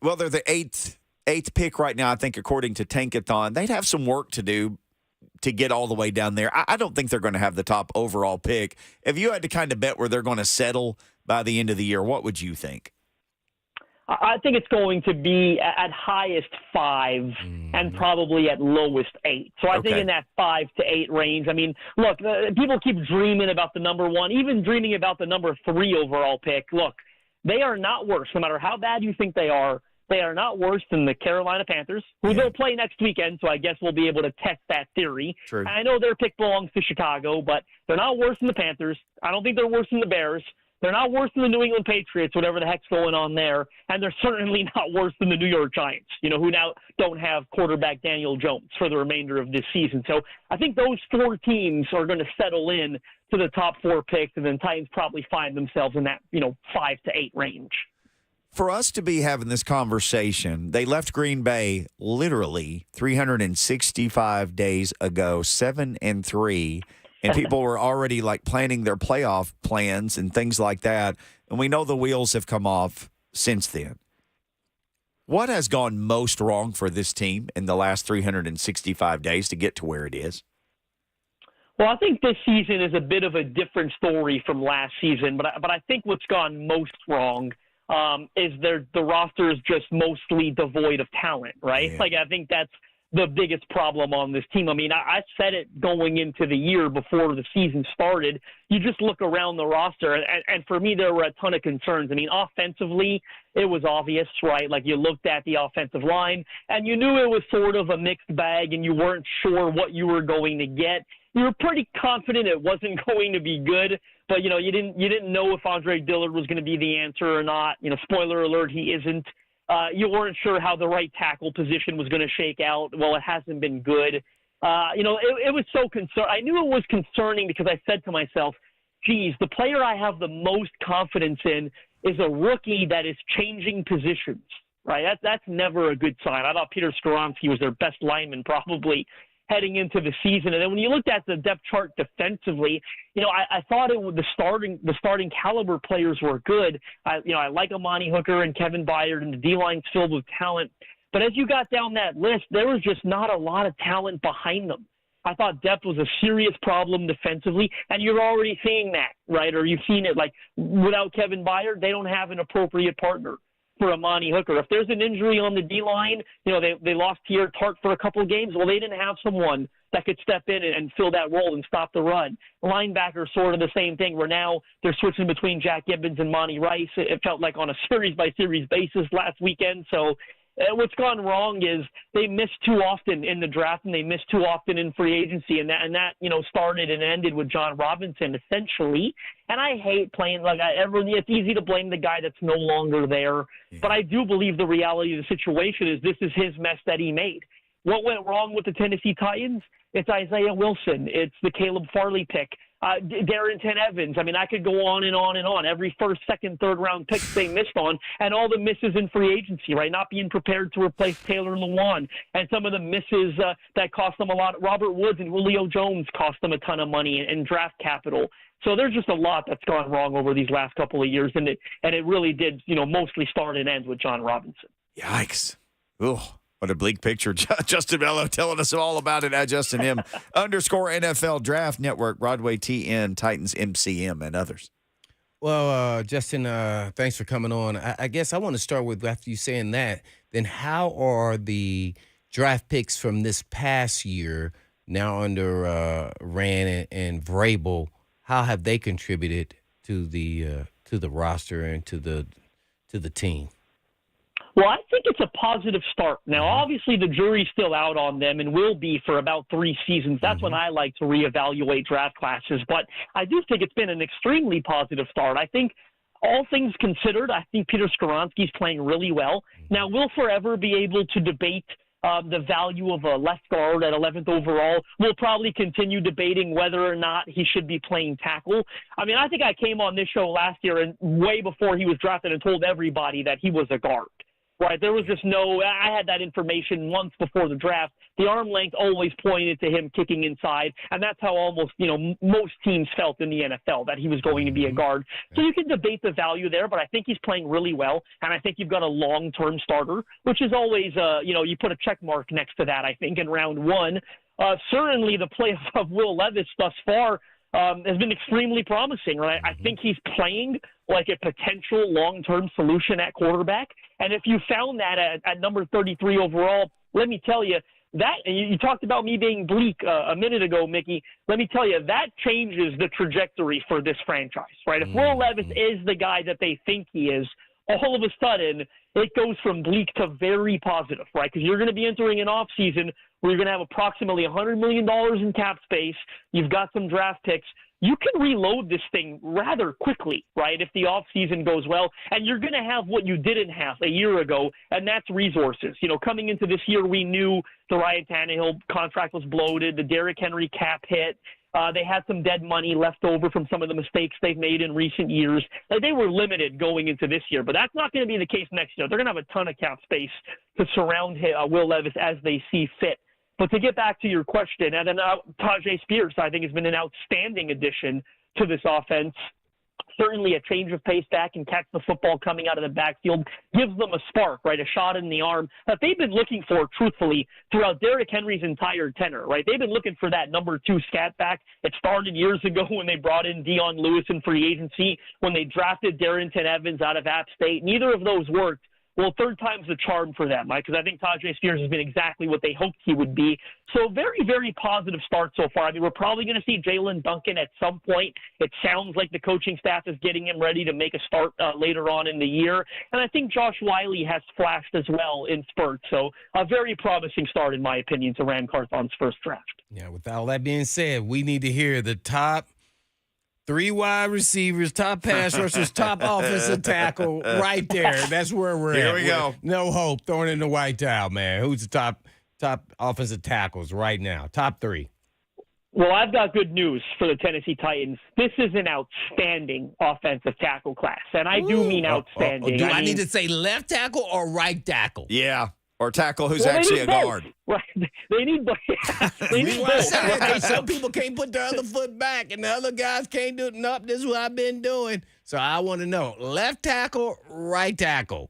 they're the eighth pick right now, I think, according to Tankathon. They'd have some work to do to get all the way down there. I don't think they're going to have the top overall pick. If you had to kind of bet where they're going to settle by the end of the year, what would you think? I think it's going to be at highest 5 and probably at lowest 8. So I think in that 5 to 8 range. I mean, look, people keep dreaming about the number 1, even dreaming about the number 3 overall pick. Look, they are not worse, no matter how bad you think they are not worse than the Carolina Panthers, who they'll play next weekend, so I guess we'll be able to test that theory. True. I know their pick belongs to Chicago, but they're not worse than the Panthers. I don't think they're worse than the Bears. They're not worse than the New England Patriots, whatever the heck's going on there. And they're certainly not worse than the New York Giants, who now don't have quarterback Daniel Jones for the remainder of this season. So I think those 4 teams are going to settle in to the top 4 picks, and then Titans probably find themselves in that, 5 to 8 range. For us to be having this conversation, they left Green Bay literally 365 days ago, 7-3. And people were already planning their playoff plans and things like that. And we know the wheels have come off since then. What has gone most wrong for this team in the last 365 days to get to where it is? Well, I think this season is a bit of a different story from last season. But I think what's gone most wrong is the roster is just mostly devoid of talent, right? Yeah. I think that's the biggest problem on this team. I mean, I said it going into the year before the season started. You just look around the roster, and for me, there were a ton of concerns. I mean, offensively, it was obvious, right? You looked at the offensive line, and you knew it was sort of a mixed bag, and you weren't sure what you were going to get. you were pretty confident it wasn't going to be good, but you didn't know if Andre Dillard was going to be the answer or not. Spoiler alert, he isn't. You weren't sure how the right tackle position was going to shake out. Well, it hasn't been good. It was so I knew it was concerning because I said to myself, geez, the player I have the most confidence in is a rookie that is changing positions, right? That's never a good sign. I thought Peter Skoronski was their best lineman probably heading into the season. And then when you looked at the depth chart defensively, I thought the starting caliber players were good. I like Amani Hooker and Kevin Byard, and the D-line's filled with talent. But as you got down that list, there was just not a lot of talent behind them. I thought depth was a serious problem defensively, and you're already seeing that, right? Or you've seen it, like without Kevin Byard, they don't have an appropriate partner for Amani Hooker. If there's an injury on the D-line, they lost Pierre Tart for a couple of games. Well, they didn't have someone that could step in and fill that role and stop the run. Linebacker, sort of the same thing, where now they're switching between Jack Gibbons and Monty Rice. It felt like on a series-by-series basis last weekend, so what's gone wrong is they missed too often in the draft and they missed too often in free agency, and that started and ended with John Robinson essentially. And I hate playing it's easy to blame the guy that's no longer there, but I do believe the reality of the situation is this is his mess that he made. What went wrong with the Tennessee Titans? It's Isaiah Wilson. It's the Caleb Farley pick. Darrington Evans. I mean, I could go on and on and on. Every first, second, third round picks they missed on, and all the misses in free agency, right? Not being prepared to replace Taylor Lewan, and some of the misses that cost them a lot. Robert Woods and Julio Jones cost them a ton of money and draft capital. So there's just a lot that's gone wrong over these last couple of years, and it really did, mostly start and end with John Robinson. Yikes. Ugh. What a bleak picture. Justin Melo telling us all about it at Justin M. _NFL Draft Network, Broadway TN, Titans MCM, and others. Well, Justin, thanks for coming on. I guess I want to start with, after you saying that, then how are the draft picks from this past year, now under Rand and Vrabel, how have they contributed to the roster and to the team? Well, I think it's a positive start. Now, obviously, the jury's still out on them and will be for about 3 seasons. That's when I like to reevaluate draft classes. But I do think it's been an extremely positive start. I think all things considered, I think Peter Skoronski's playing really well. Now, we'll forever be able to debate the value of a left guard at 11th overall. We'll probably continue debating whether or not he should be playing tackle. I mean, I think I came on this show last year and way before he was drafted and told everybody that he was a guard. Right, there was just I had that information months before the draft. The arm length always pointed to him kicking inside, and that's how almost, most teams felt in the NFL, that he was going to be a guard. So you can debate the value there, but I think he's playing really well, and I think you've got a long-term starter, which is always, you put a check mark next to that, I think, in round 1. Certainly the play of Will Levis thus far has been extremely promising, right? I think he's playing like a potential long-term solution at quarterback. And if you found that at number 33 overall, let me tell you, that you talked about me being bleak a minute ago, Mickey. Let me tell you, that changes the trajectory for this franchise, right? If Will Levis is the guy that they think he is, all of a sudden it goes from bleak to very positive, right? Because you're going to be entering an offseason where you're going to have approximately $100 million in cap space. You've got some draft picks. You can reload this thing rather quickly, right, if the offseason goes well. And you're going to have what you didn't have a year ago, and that's resources. Coming into this year, we knew the Ryan Tannehill contract was bloated, the Derrick Henry cap hit. They had some dead money left over from some of the mistakes they've made in recent years. They were limited going into this year, but that's not going to be the case next year. They're going to have a ton of cap space to surround Will Levis as they see fit. But to get back to your question, and then Tajay Spears, I think, has been an outstanding addition to this offense. Certainly a change of pace back and catch the football coming out of the backfield, gives them a spark, right, a shot in the arm that they've been looking for, truthfully, throughout Derrick Henry's entire tenure, right? They've been looking for that number 2 scat back. It started years ago when they brought in Dion Lewis in free agency, when they drafted Darrington Evans out of App State. Neither of those worked. Well, third time's the charm for them, right? Because I think Tajay Spears has been exactly what they hoped he would be. So very, very positive start so far. I mean, we're probably going to see Jalen Duncan at some point. It sounds like the coaching staff is getting him ready to make a start later on in the year. And I think Josh Wiley has flashed as well in spurts. So a very promising start, in my opinion, to Ram Carthon's first draft. Yeah, with all that being said, we need to hear the top 3 wide receivers, top pass rushers, top offensive tackle right there. That's where we're at. Here we go. No hope throwing in the white towel, man. Who's the top offensive tackles right now? Top 3. Well, I've got good news for the Tennessee Titans. This is an outstanding offensive tackle class, and I do mean outstanding. Do I need to say left tackle or right tackle? Yeah, or tackle who's actually a guard. Right. They need both. They need both. Some people can't put their other foot back, and the other guys can't do it. Nope, this is what I've been doing. So I want to know, left tackle, right tackle.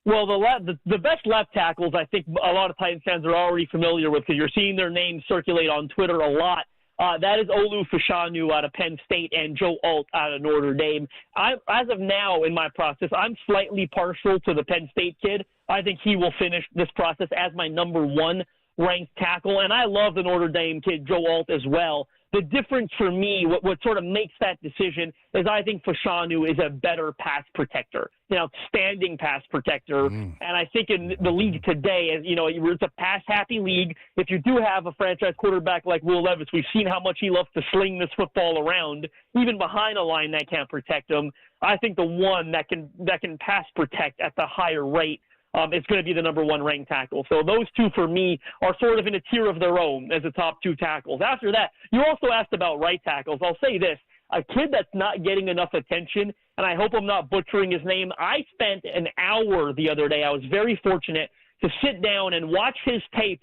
Well, the best left tackles, I think a lot of Titans fans are already familiar with because you're seeing their names circulate on Twitter a lot. That is Olu Fashanu out of Penn State and Joe Alt out of Notre Dame. As of now in my process, I'm slightly partial to the Penn State kid. I think he will finish this process as my number 1 ranked tackle. And I love the Notre Dame kid, Joe Alt, as well. The difference for me, what sort of makes that decision, is I think Fashanu is a better pass protector, an outstanding pass protector. And I think in the league today, as you know, it's a pass-happy league. If you do have a franchise quarterback like Will Levis, we've seen how much he loves to sling this football around, even behind a line that can't protect him. I think the one that can pass protect at the higher rate is going to be the number 1 ranked tackle. So those two, for me, are sort of in a tier of their own as the top 2 tackles. After that, you also asked about right tackles. I'll say this. A kid that's not getting enough attention, and I hope I'm not butchering his name, I spent an hour the other day. I was very fortunate to sit down and watch his tape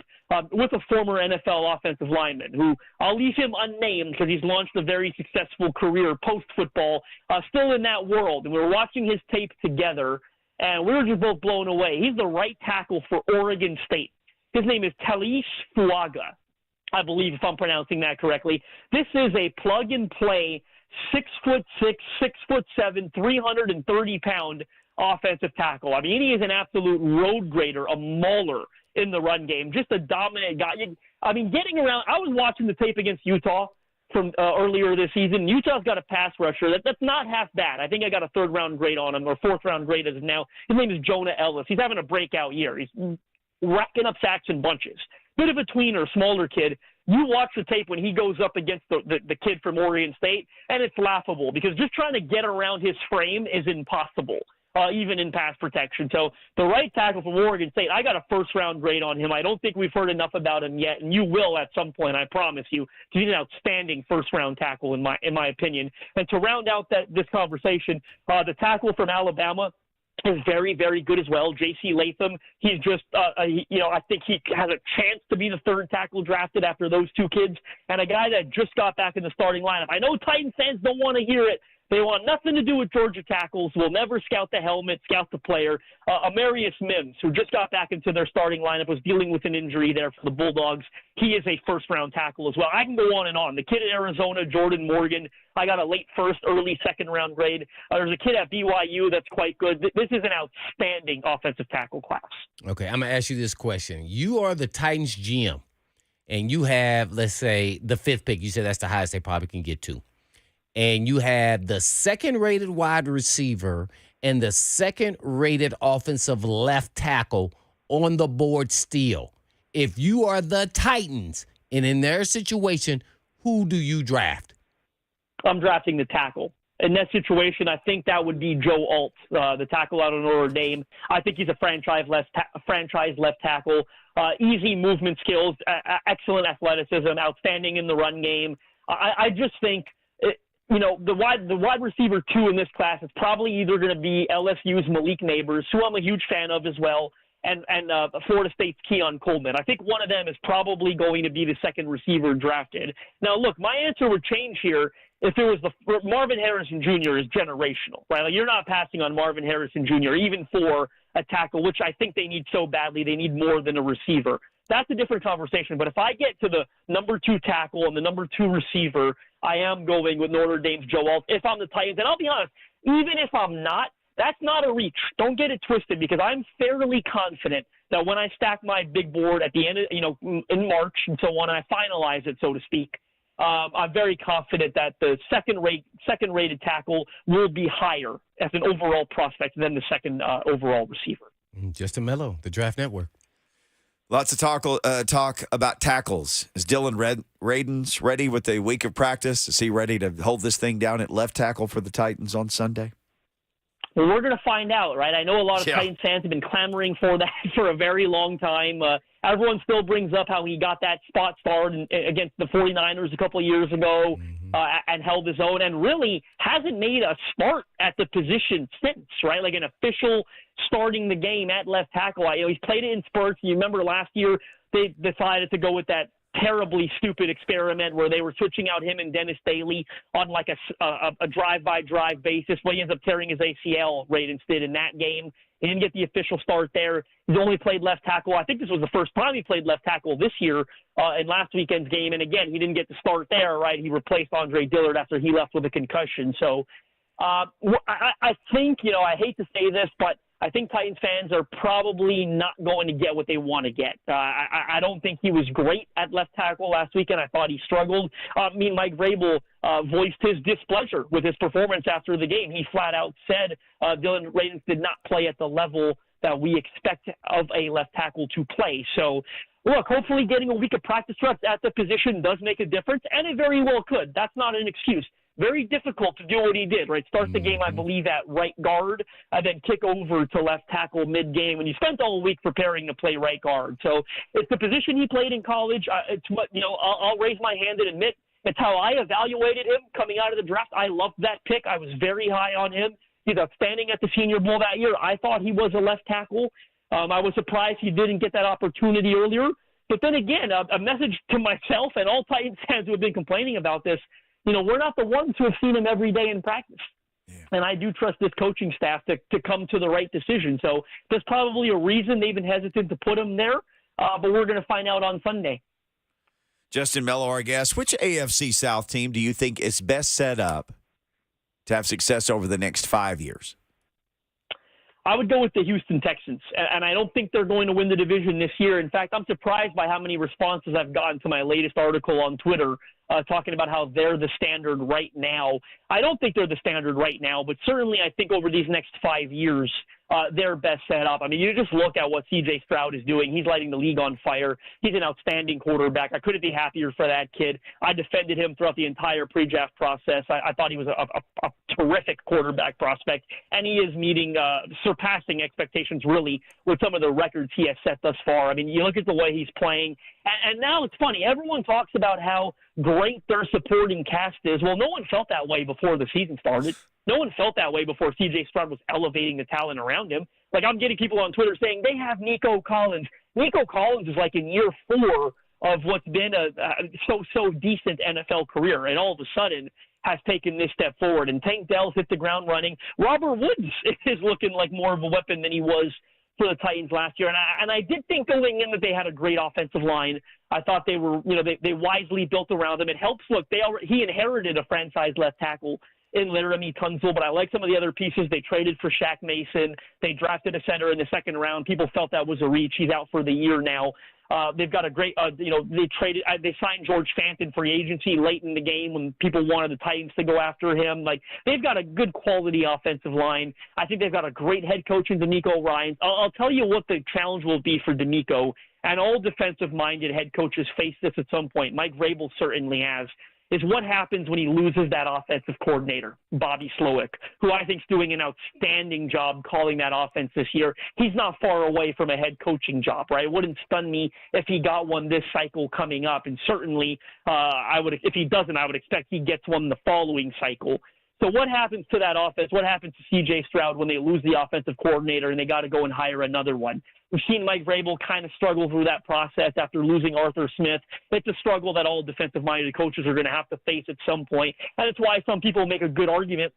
with a former NFL offensive lineman who I'll leave him unnamed because he's launched a very successful career post-football, still in that world. And we were watching his tape together, and we were just both blown away. He's the right tackle for Oregon State. His name is Talis Fuaga, I believe, if I'm pronouncing that correctly. This is a plug-and-play 6'6", 6'7", 330-pound offensive tackle. I mean, he is an absolute road grader, a mauler in the run game, just a dominant guy. I mean, getting around. I was watching the tape against Utah from earlier this season. Utah's got a pass rusher. That's not half bad. I think I got a 3rd-round grade on him, or 4th-round grade as of now. His name is Jonah Ellis. He's having a breakout year. He's racking up sacks in bunches. Bit of a tweener, smaller kid. You watch the tape when he goes up against the kid from Oregon State, and it's laughable because just trying to get around his frame is impossible, even in pass protection. So the right tackle from Oregon State, I got a 1st-round grade on him. I don't think we've heard enough about him yet, and you will at some point, I promise you. He's an outstanding 1st-round tackle in my opinion. And to round out this conversation, the tackle from Alabama is very, very good as well. J.C. Latham, he's just, I think he has a chance to be the 3rd tackle drafted after those 2 kids, and a guy that just got back in the starting lineup. I know Titans fans don't want to hear it. They want nothing to do with Georgia tackles. Will never scout the helmet, scout the player. Amarius Mims, who just got back into their starting lineup, was dealing with an injury there for the Bulldogs. He is a 1st-round tackle as well. I can go on and on. The kid at Arizona, Jordan Morgan, I got a late 1st, early 2nd-round grade. There's a kid at BYU that's quite good. This is an outstanding offensive tackle class. Okay, I'm going to ask you this question. You are the Titans GM, and you have, let's say, the 5th pick. You said that's the highest they probably can get to. And you have the 2nd-rated wide receiver and the 2nd-rated offensive left tackle on the board still. If you are the Titans and in their situation, who do you draft? I'm drafting the tackle. In that situation, I think that would be Joe Alt, the tackle out of Notre Dame. I think he's a franchise left tackle. Easy movement skills, excellent athleticism, outstanding in the run game. I just think the wide receiver 2 in this class is probably either going to be LSU's Malik Neighbors, who I'm a huge fan of as well, and Florida State's Keon Coleman. I think one of them is probably going to be the 2nd receiver drafted. Now, look, my answer would change here if it was Marvin Harrison Jr. is generational, right? Like, you're not passing on Marvin Harrison Jr. even for a tackle, which I think they need so badly. They need more than a receiver. That's a different conversation. But if I get to the number 2 tackle and the number 2 receiver, I am going with Notre Dame's Joe Alt if I'm the Titans. And I'll be honest, even if I'm not, That's not a reach. Don't get it twisted, because I'm fairly confident that when I stack my big board at the end of, in March and so on, I finalize it, so to speak, I'm very confident that the second-rated tackle will be higher as an overall prospect than the second overall receiver. Justin Melo, the Draft Network. Lots of talk about tackles. Is Dylan Radins ready with a week of practice? Is he ready to hold this thing down at left tackle for the Titans on Sunday? Well, we're going to find out, right? I know a lot of Titans fans have been clamoring for that for a very long time. Everyone still brings up how he got that spot start against the 49ers a couple of years ago and held his own, and really hasn't made a start at the position since, right? Like an official starting the game at left tackle. He's played it in spurts. You remember last year they decided to go with that terribly stupid experiment where they were switching out him and Dennis Daly on like a drive-by-drive basis. Well, he ends up tearing his ACL right instead in that game. He didn't get the official start there. He's only played left tackle. I think this was the first time he played left tackle this year in last weekend's game. And again, he didn't get to start there, right? He replaced Andre Dillard after he left with a concussion. So I think, I hate to say this, but I think Titans fans are probably not going to get what they want to get. I don't think he was great at left tackle last weekend. I thought he struggled. Mike Vrabel voiced his displeasure with his performance after the game. He flat out said Dylan Radins did not play at the level that we expect of a left tackle to play. So, look, hopefully getting a week of practice reps at the position does make a difference, and it very well could. That's not an excuse. Very difficult to do what he did, right? Start the game, I believe, at right guard, and then kick over to left tackle mid-game. And he spent all week preparing to play right guard. So it's the position he played in college. It's what, I'll raise my hand and admit it's how I evaluated him coming out of the draft. I loved that pick. I was very high on him. He's outstanding at the Senior Bowl that year. I thought he was a left tackle. I was surprised he didn't get that opportunity earlier. But then again, a message to myself and all Titans fans who have been complaining about this, we're not the ones who have seen him every day in practice. Yeah. And I do trust this coaching staff to come to the right decision. So there's probably a reason they've been hesitant to put him there, but we're going to find out on Sunday. Justin Melo, our guest. Which AFC South team do you think is best set up to have success over the next 5 years? I would go with the Houston Texans, and I don't think they're going to win the division this year. In fact, I'm surprised by how many responses I've gotten to my latest article on Twitter talking about how they're the standard right now. I don't think they're the standard right now, but certainly I think over these next 5 years, they're best set up. I mean, you just look at what C.J. Stroud is doing. He's lighting the league on fire. He's an outstanding quarterback. I couldn't be happier for that kid. I defended him throughout the entire pre-draft process. I thought he was a terrific quarterback prospect, and he is surpassing expectations, really, with some of the records he has set thus far. I mean, you look at the way he's playing, and now it's funny. Everyone talks about how great their supporting cast is. Well, no one felt that way before the season started. No one felt that way before C.J. Stroud was elevating the talent around him. Like, I'm getting people on Twitter saying they have Nico Collins. Nico Collins is like in year 4 of what's been a so decent NFL career, and all of a sudden has taken this step forward. And Tank Dell's hit the ground running. Robert Woods is looking like more of a weapon than he was for the Titans last year. And I did think going in that they had a great offensive line. I thought they were, they wisely built around him. It helps. Look, he inherited a franchise left tackle in Laramie Tunsil, but I like some of the other pieces. They traded for Shaq Mason. They drafted a center in the second round. People felt that was a reach. He's out for the year now. They've got a great, they signed George Fant in free agency late in the game when people wanted the Titans to go after him. Like, they've got a good quality offensive line. I think they've got a great head coach in DeMeco Ryans. I'll tell you what the challenge will be for DeMeco, and all defensive-minded head coaches face this at some point. Mike Vrabel certainly has. Is what happens when he loses that offensive coordinator, Bobby Slowick, who I think is doing an outstanding job calling that offense this year. He's not far away from a head coaching job, right? It wouldn't stun me if he got one this cycle coming up, and certainly if he doesn't, I would expect he gets one the following cycle. So what happens to that offense? What happens to C.J. Stroud when they lose the offensive coordinator and they got to go and hire another one? We've seen Mike Vrabel kind of struggle through that process after losing Arthur Smith. It's a struggle that all defensive-minded coaches are going to have to face at some point, and it's why some people make a good argument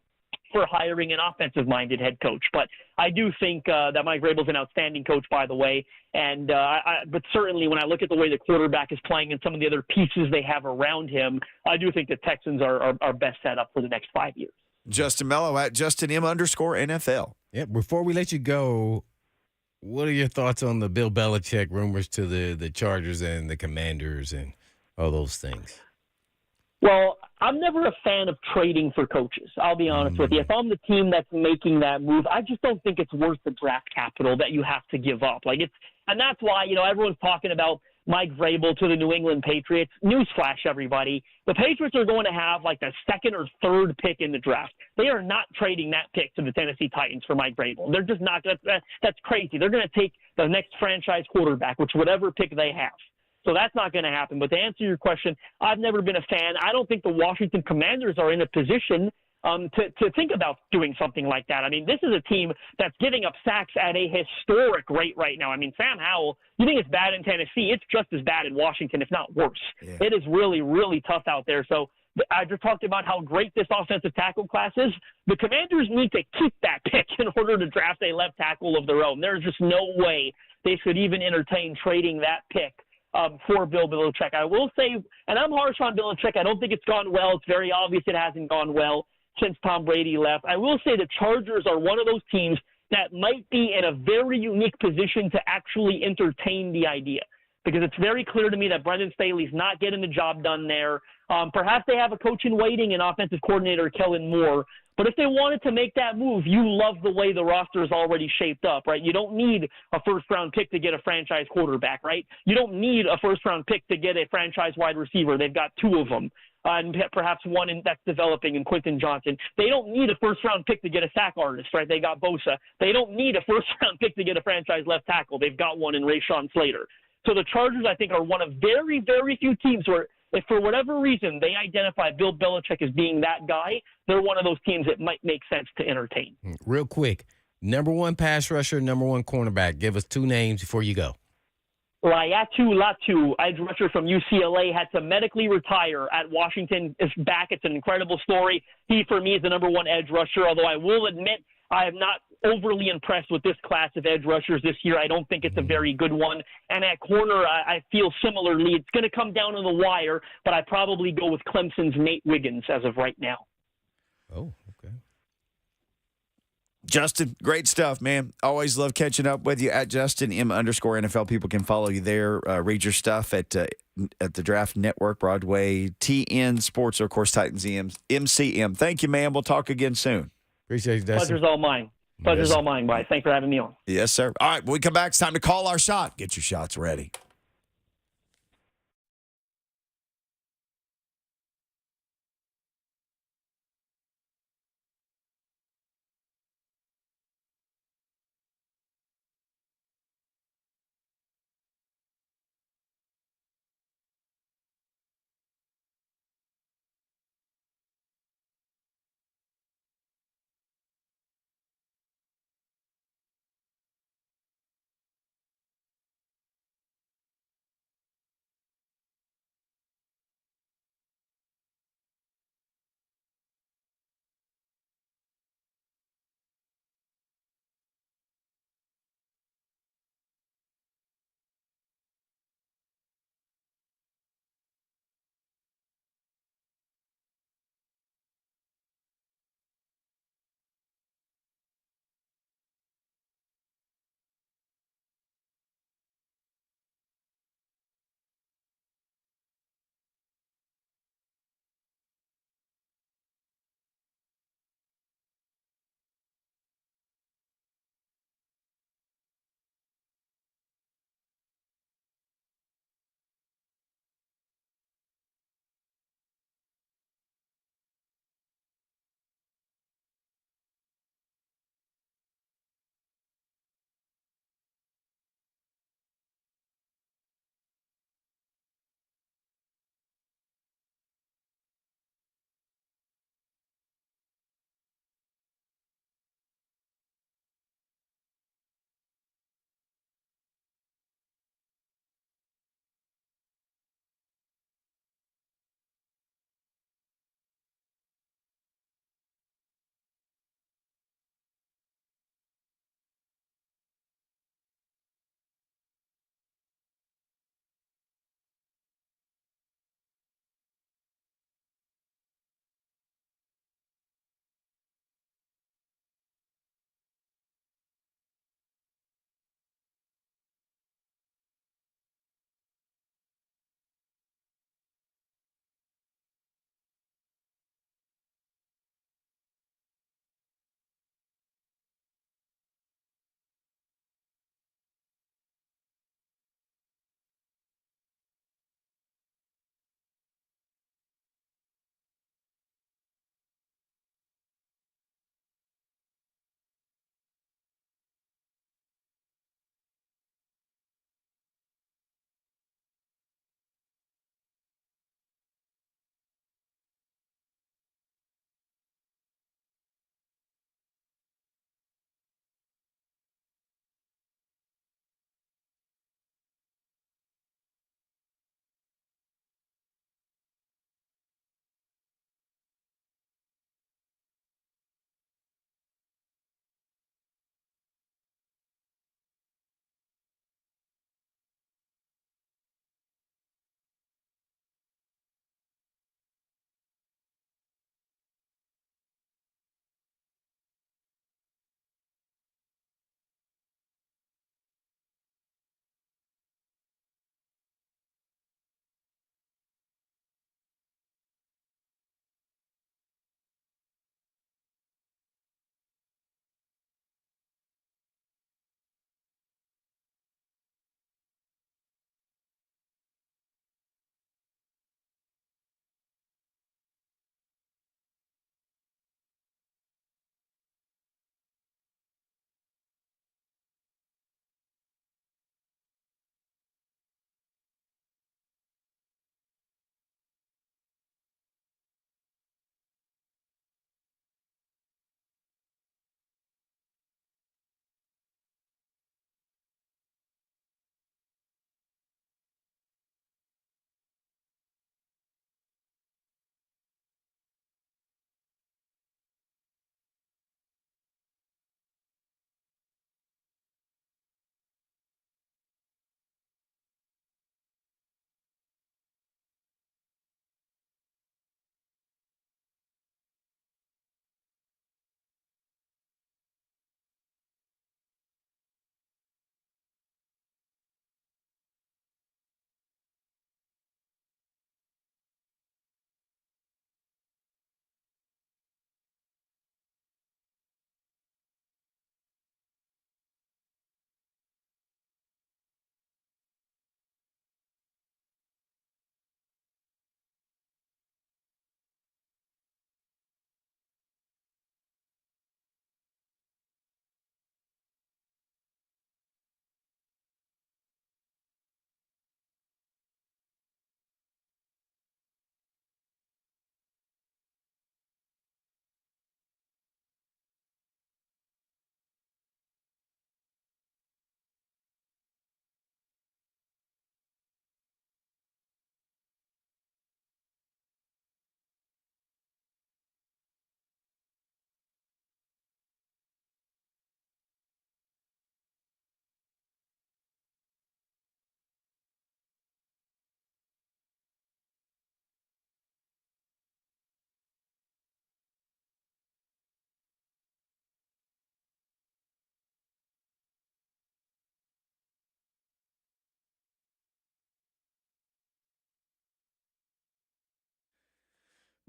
for hiring an offensive-minded head coach. But I do think that Mike Vrabel's an outstanding coach, by the way. And but certainly when I look at the way the quarterback is playing and some of the other pieces they have around him, I do think the Texans are best set up for the next 5 years. Justin Melo at JustinM_NFL. Yeah, before we let you go, what are your thoughts on the Bill Belichick rumors to the Chargers and the Commanders and all those things? Well, I'm never a fan of trading for coaches. I'll be honest with you. If I'm the team that's making that move, I just don't think it's worth the draft capital that you have to give up. And that's why, everyone's talking about Mike Vrabel to the New England Patriots. Newsflash, everybody. The Patriots are going to have the second or third pick in the draft. They are not trading that pick to the Tennessee Titans for Mike Vrabel. They're just not. That's crazy. They're going to take the next franchise quarterback, whatever pick they have. So that's not going to happen. But to answer your question, I've never been a fan. I don't think the Washington Commanders are in a position to think about doing something like that. I mean, this is a team that's giving up sacks at a historic rate right now. I mean, Sam Howell, you think it's bad in Tennessee, it's just as bad in Washington, if not worse. Yeah. It is really, really tough out there. So I just talked about how great this offensive tackle class is. The Commanders need to keep that pick in order to draft a left tackle of their own. There's just no way they should even entertain trading that pick for Bill Belichick. I will say, and I'm harsh on Belichick, I don't think it's gone well. It's very obvious it hasn't gone well since Tom Brady left. I will say the Chargers are one of those teams that might be in a very unique position to actually entertain the idea, because it's very clear to me that Brendan Staley's not getting the job done there. Perhaps they have a coach in waiting and offensive coordinator Kellen Moore. But if they wanted to make that move, you love the way the roster is already shaped up, right? You don't need a first-round pick to get a franchise quarterback, right? You don't need a first-round pick to get a franchise wide receiver. They've got two of them, and perhaps one that's developing in Quentin Johnson. They don't need a first-round pick to get a sack artist, right? They got Bosa. They don't need a first-round pick to get a franchise left tackle. They've got one in Rashawn Slater. So the Chargers, I think, are one of very, very few teams where, if for whatever reason they identify Bill Belichick as being that guy, they're one of those teams that might make sense to entertain. Real quick, number one pass rusher, number one cornerback. Give us two names before you go. Laiatu Latu, edge rusher from UCLA, had to medically retire at Washington. Is back. It's an incredible story. He, for me, is the number one edge rusher, although I will admit I am not overly impressed with this class of edge rushers this year. I don't think it's a very good one. And at corner, I feel similarly. It's going to come down on the wire, but I'd probably go with Clemson's Nate Wiggins as of right now. Oh, okay. Justin, great stuff, man. Always love catching up with you at Justin_NFL. People can follow you there. Read your stuff at the Draft Network, Broadway, TN Sports, or of course, Titans MCM. Thank you, man. We'll talk again soon. Appreciate you, Dustin. Pleasure's all mine. Pleasure's all mine, guys. Thanks for having me on. Yes, sir. All right, when we come back, it's time to call our shot. Get your shots ready.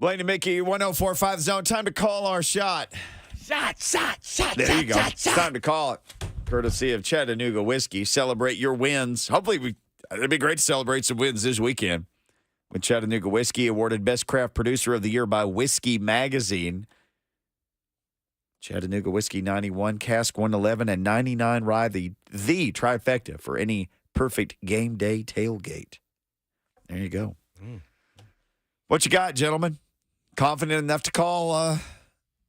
Blaine and Mickey, 104.5 Zone. Time to call our shot. Shot. There you go. It's time to call it. Courtesy of Chattanooga Whiskey. Celebrate your wins. Hopefully, it'd be great to celebrate some wins this weekend. With Chattanooga Whiskey awarded Best Craft Producer of the Year by Whiskey Magazine. Chattanooga Whiskey 91, Cask 111, and 99 Rye, the trifecta for any perfect game day tailgate. There you go. What you got, gentlemen? Confident enough to call?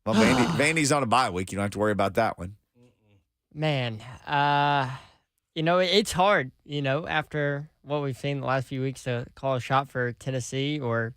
Vandy's on a bye week. You don't have to worry about that one. Man, it's hard, after what we've seen the last few weeks to call a shot for Tennessee or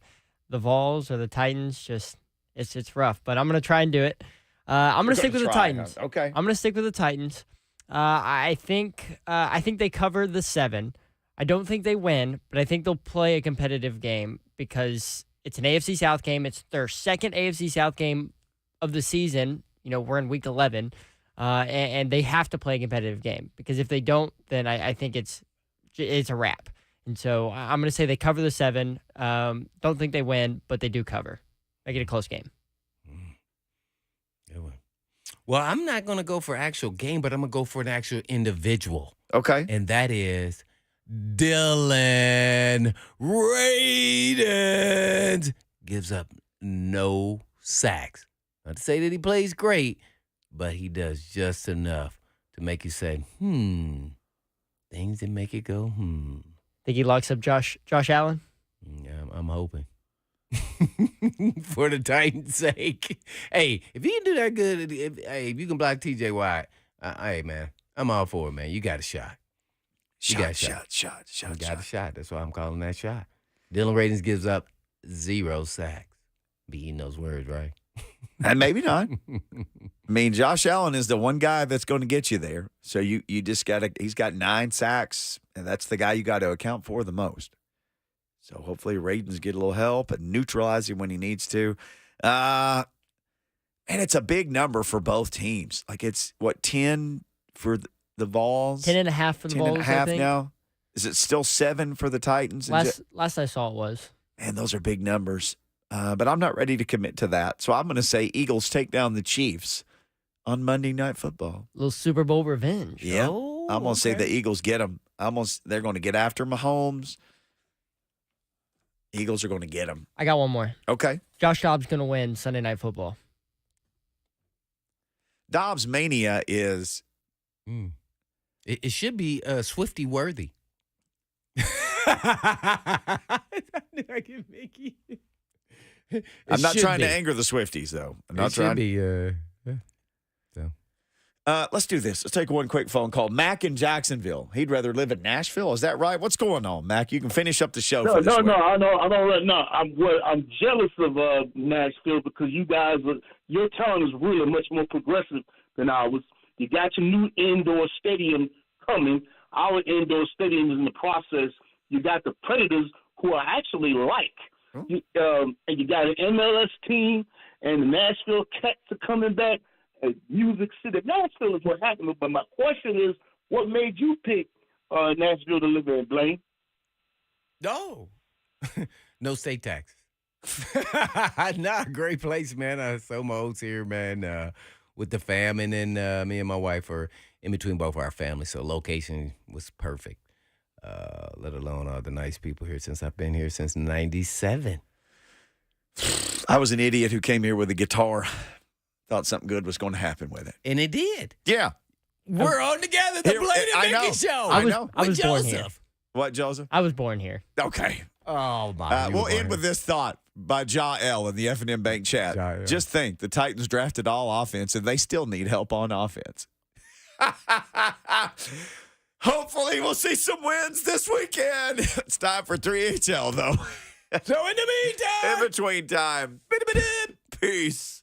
the Vols or the Titans. Just it's rough, but I'm going to try and do it. I'm going to stick with the Titans. Okay. I'm going to stick with the Titans. I think they cover the 7. I don't think they win, but I think they'll play a competitive game because it's an AFC South game. It's their second AFC South game of the season. We're in week 11, and they have to play a competitive game because if they don't, then I think it's a wrap. And so I'm going to say they cover the 7. Don't think they win, but they do cover. Make it a close game. Well, I'm not going to go for actual game, but I'm going to go for an actual individual. Okay. And that is Dylan Radins. Gives up no sacks. Not to say that he plays great, but he does just enough to make you say, things that make it go, Think he locks up Josh Allen? Yeah, I'm hoping. For the Titans' sake. Hey, if he can do that good, if you can block TJ Watt, hey, man, I'm all for it, man. You got a shot. Shot. You got a shot. That's why I'm calling that shot. Dylan Radins gives up 0 sacks. Be eating those words, right? And maybe not. I mean, Josh Allen is the one guy that's going to get you there. So you just got to – he's got 9 sacks, and that's the guy you got to account for the most. So hopefully Radins get a little help and neutralize him when he needs to. And it's a big number for both teams. Like it's, 10 for the Vols? 10.5 for the Vols, 10.5 now? Is it still 7 for the Titans? Last I saw it was. Man, those are big numbers. But I'm not ready to commit to that. So I'm going to say Eagles take down the Chiefs on Monday Night Football. A little Super Bowl revenge. Yeah. I'm going to say the Eagles get them. They're going to get after Mahomes. Eagles are going to get him. I got one more. Okay. Josh Dobbs going to win Sunday Night Football. Dobbs mania is. It should be Swifty worthy. I can make it. I'm not trying to anger the Swifties, though. I'm not trying. Let's do this. Let's take one quick phone call. Mac in Jacksonville. He'd rather live in Nashville. Is that right? What's going on, Mac? You can finish up the show. No, for this week. I don't. No, I'm jealous of Nashville because your town is really much more progressive than ours. You got your new indoor stadium coming. Our indoor stadium is in the process. You got the Predators, who are actually and you got an MLS team, and the Nashville Cats are coming back. Music City. Nashville is what happened. But my question is, what made you pick Nashville to live in, Blaine? No. No state tax. Not a great place, man. I sold my oats here, man, with the fam. And then me and my wife are in between both our families. So location was perfect, let alone all the nice people here since I've been here since 97. I was an idiot who came here with a guitar. Thought something good was going to happen with it. And it did. Yeah. We're on together, the Blaine and Mickey Show. I was born here. What, Joseph? I was born here. Okay. Oh, my. We'll end with this thought by Ja L in the F&M Bank chat. Just think, the Titans drafted all offense, and they still need help on offense. Hopefully, we'll see some wins this weekend. It's time for 3HL, though. So in the meantime. In between time. Peace.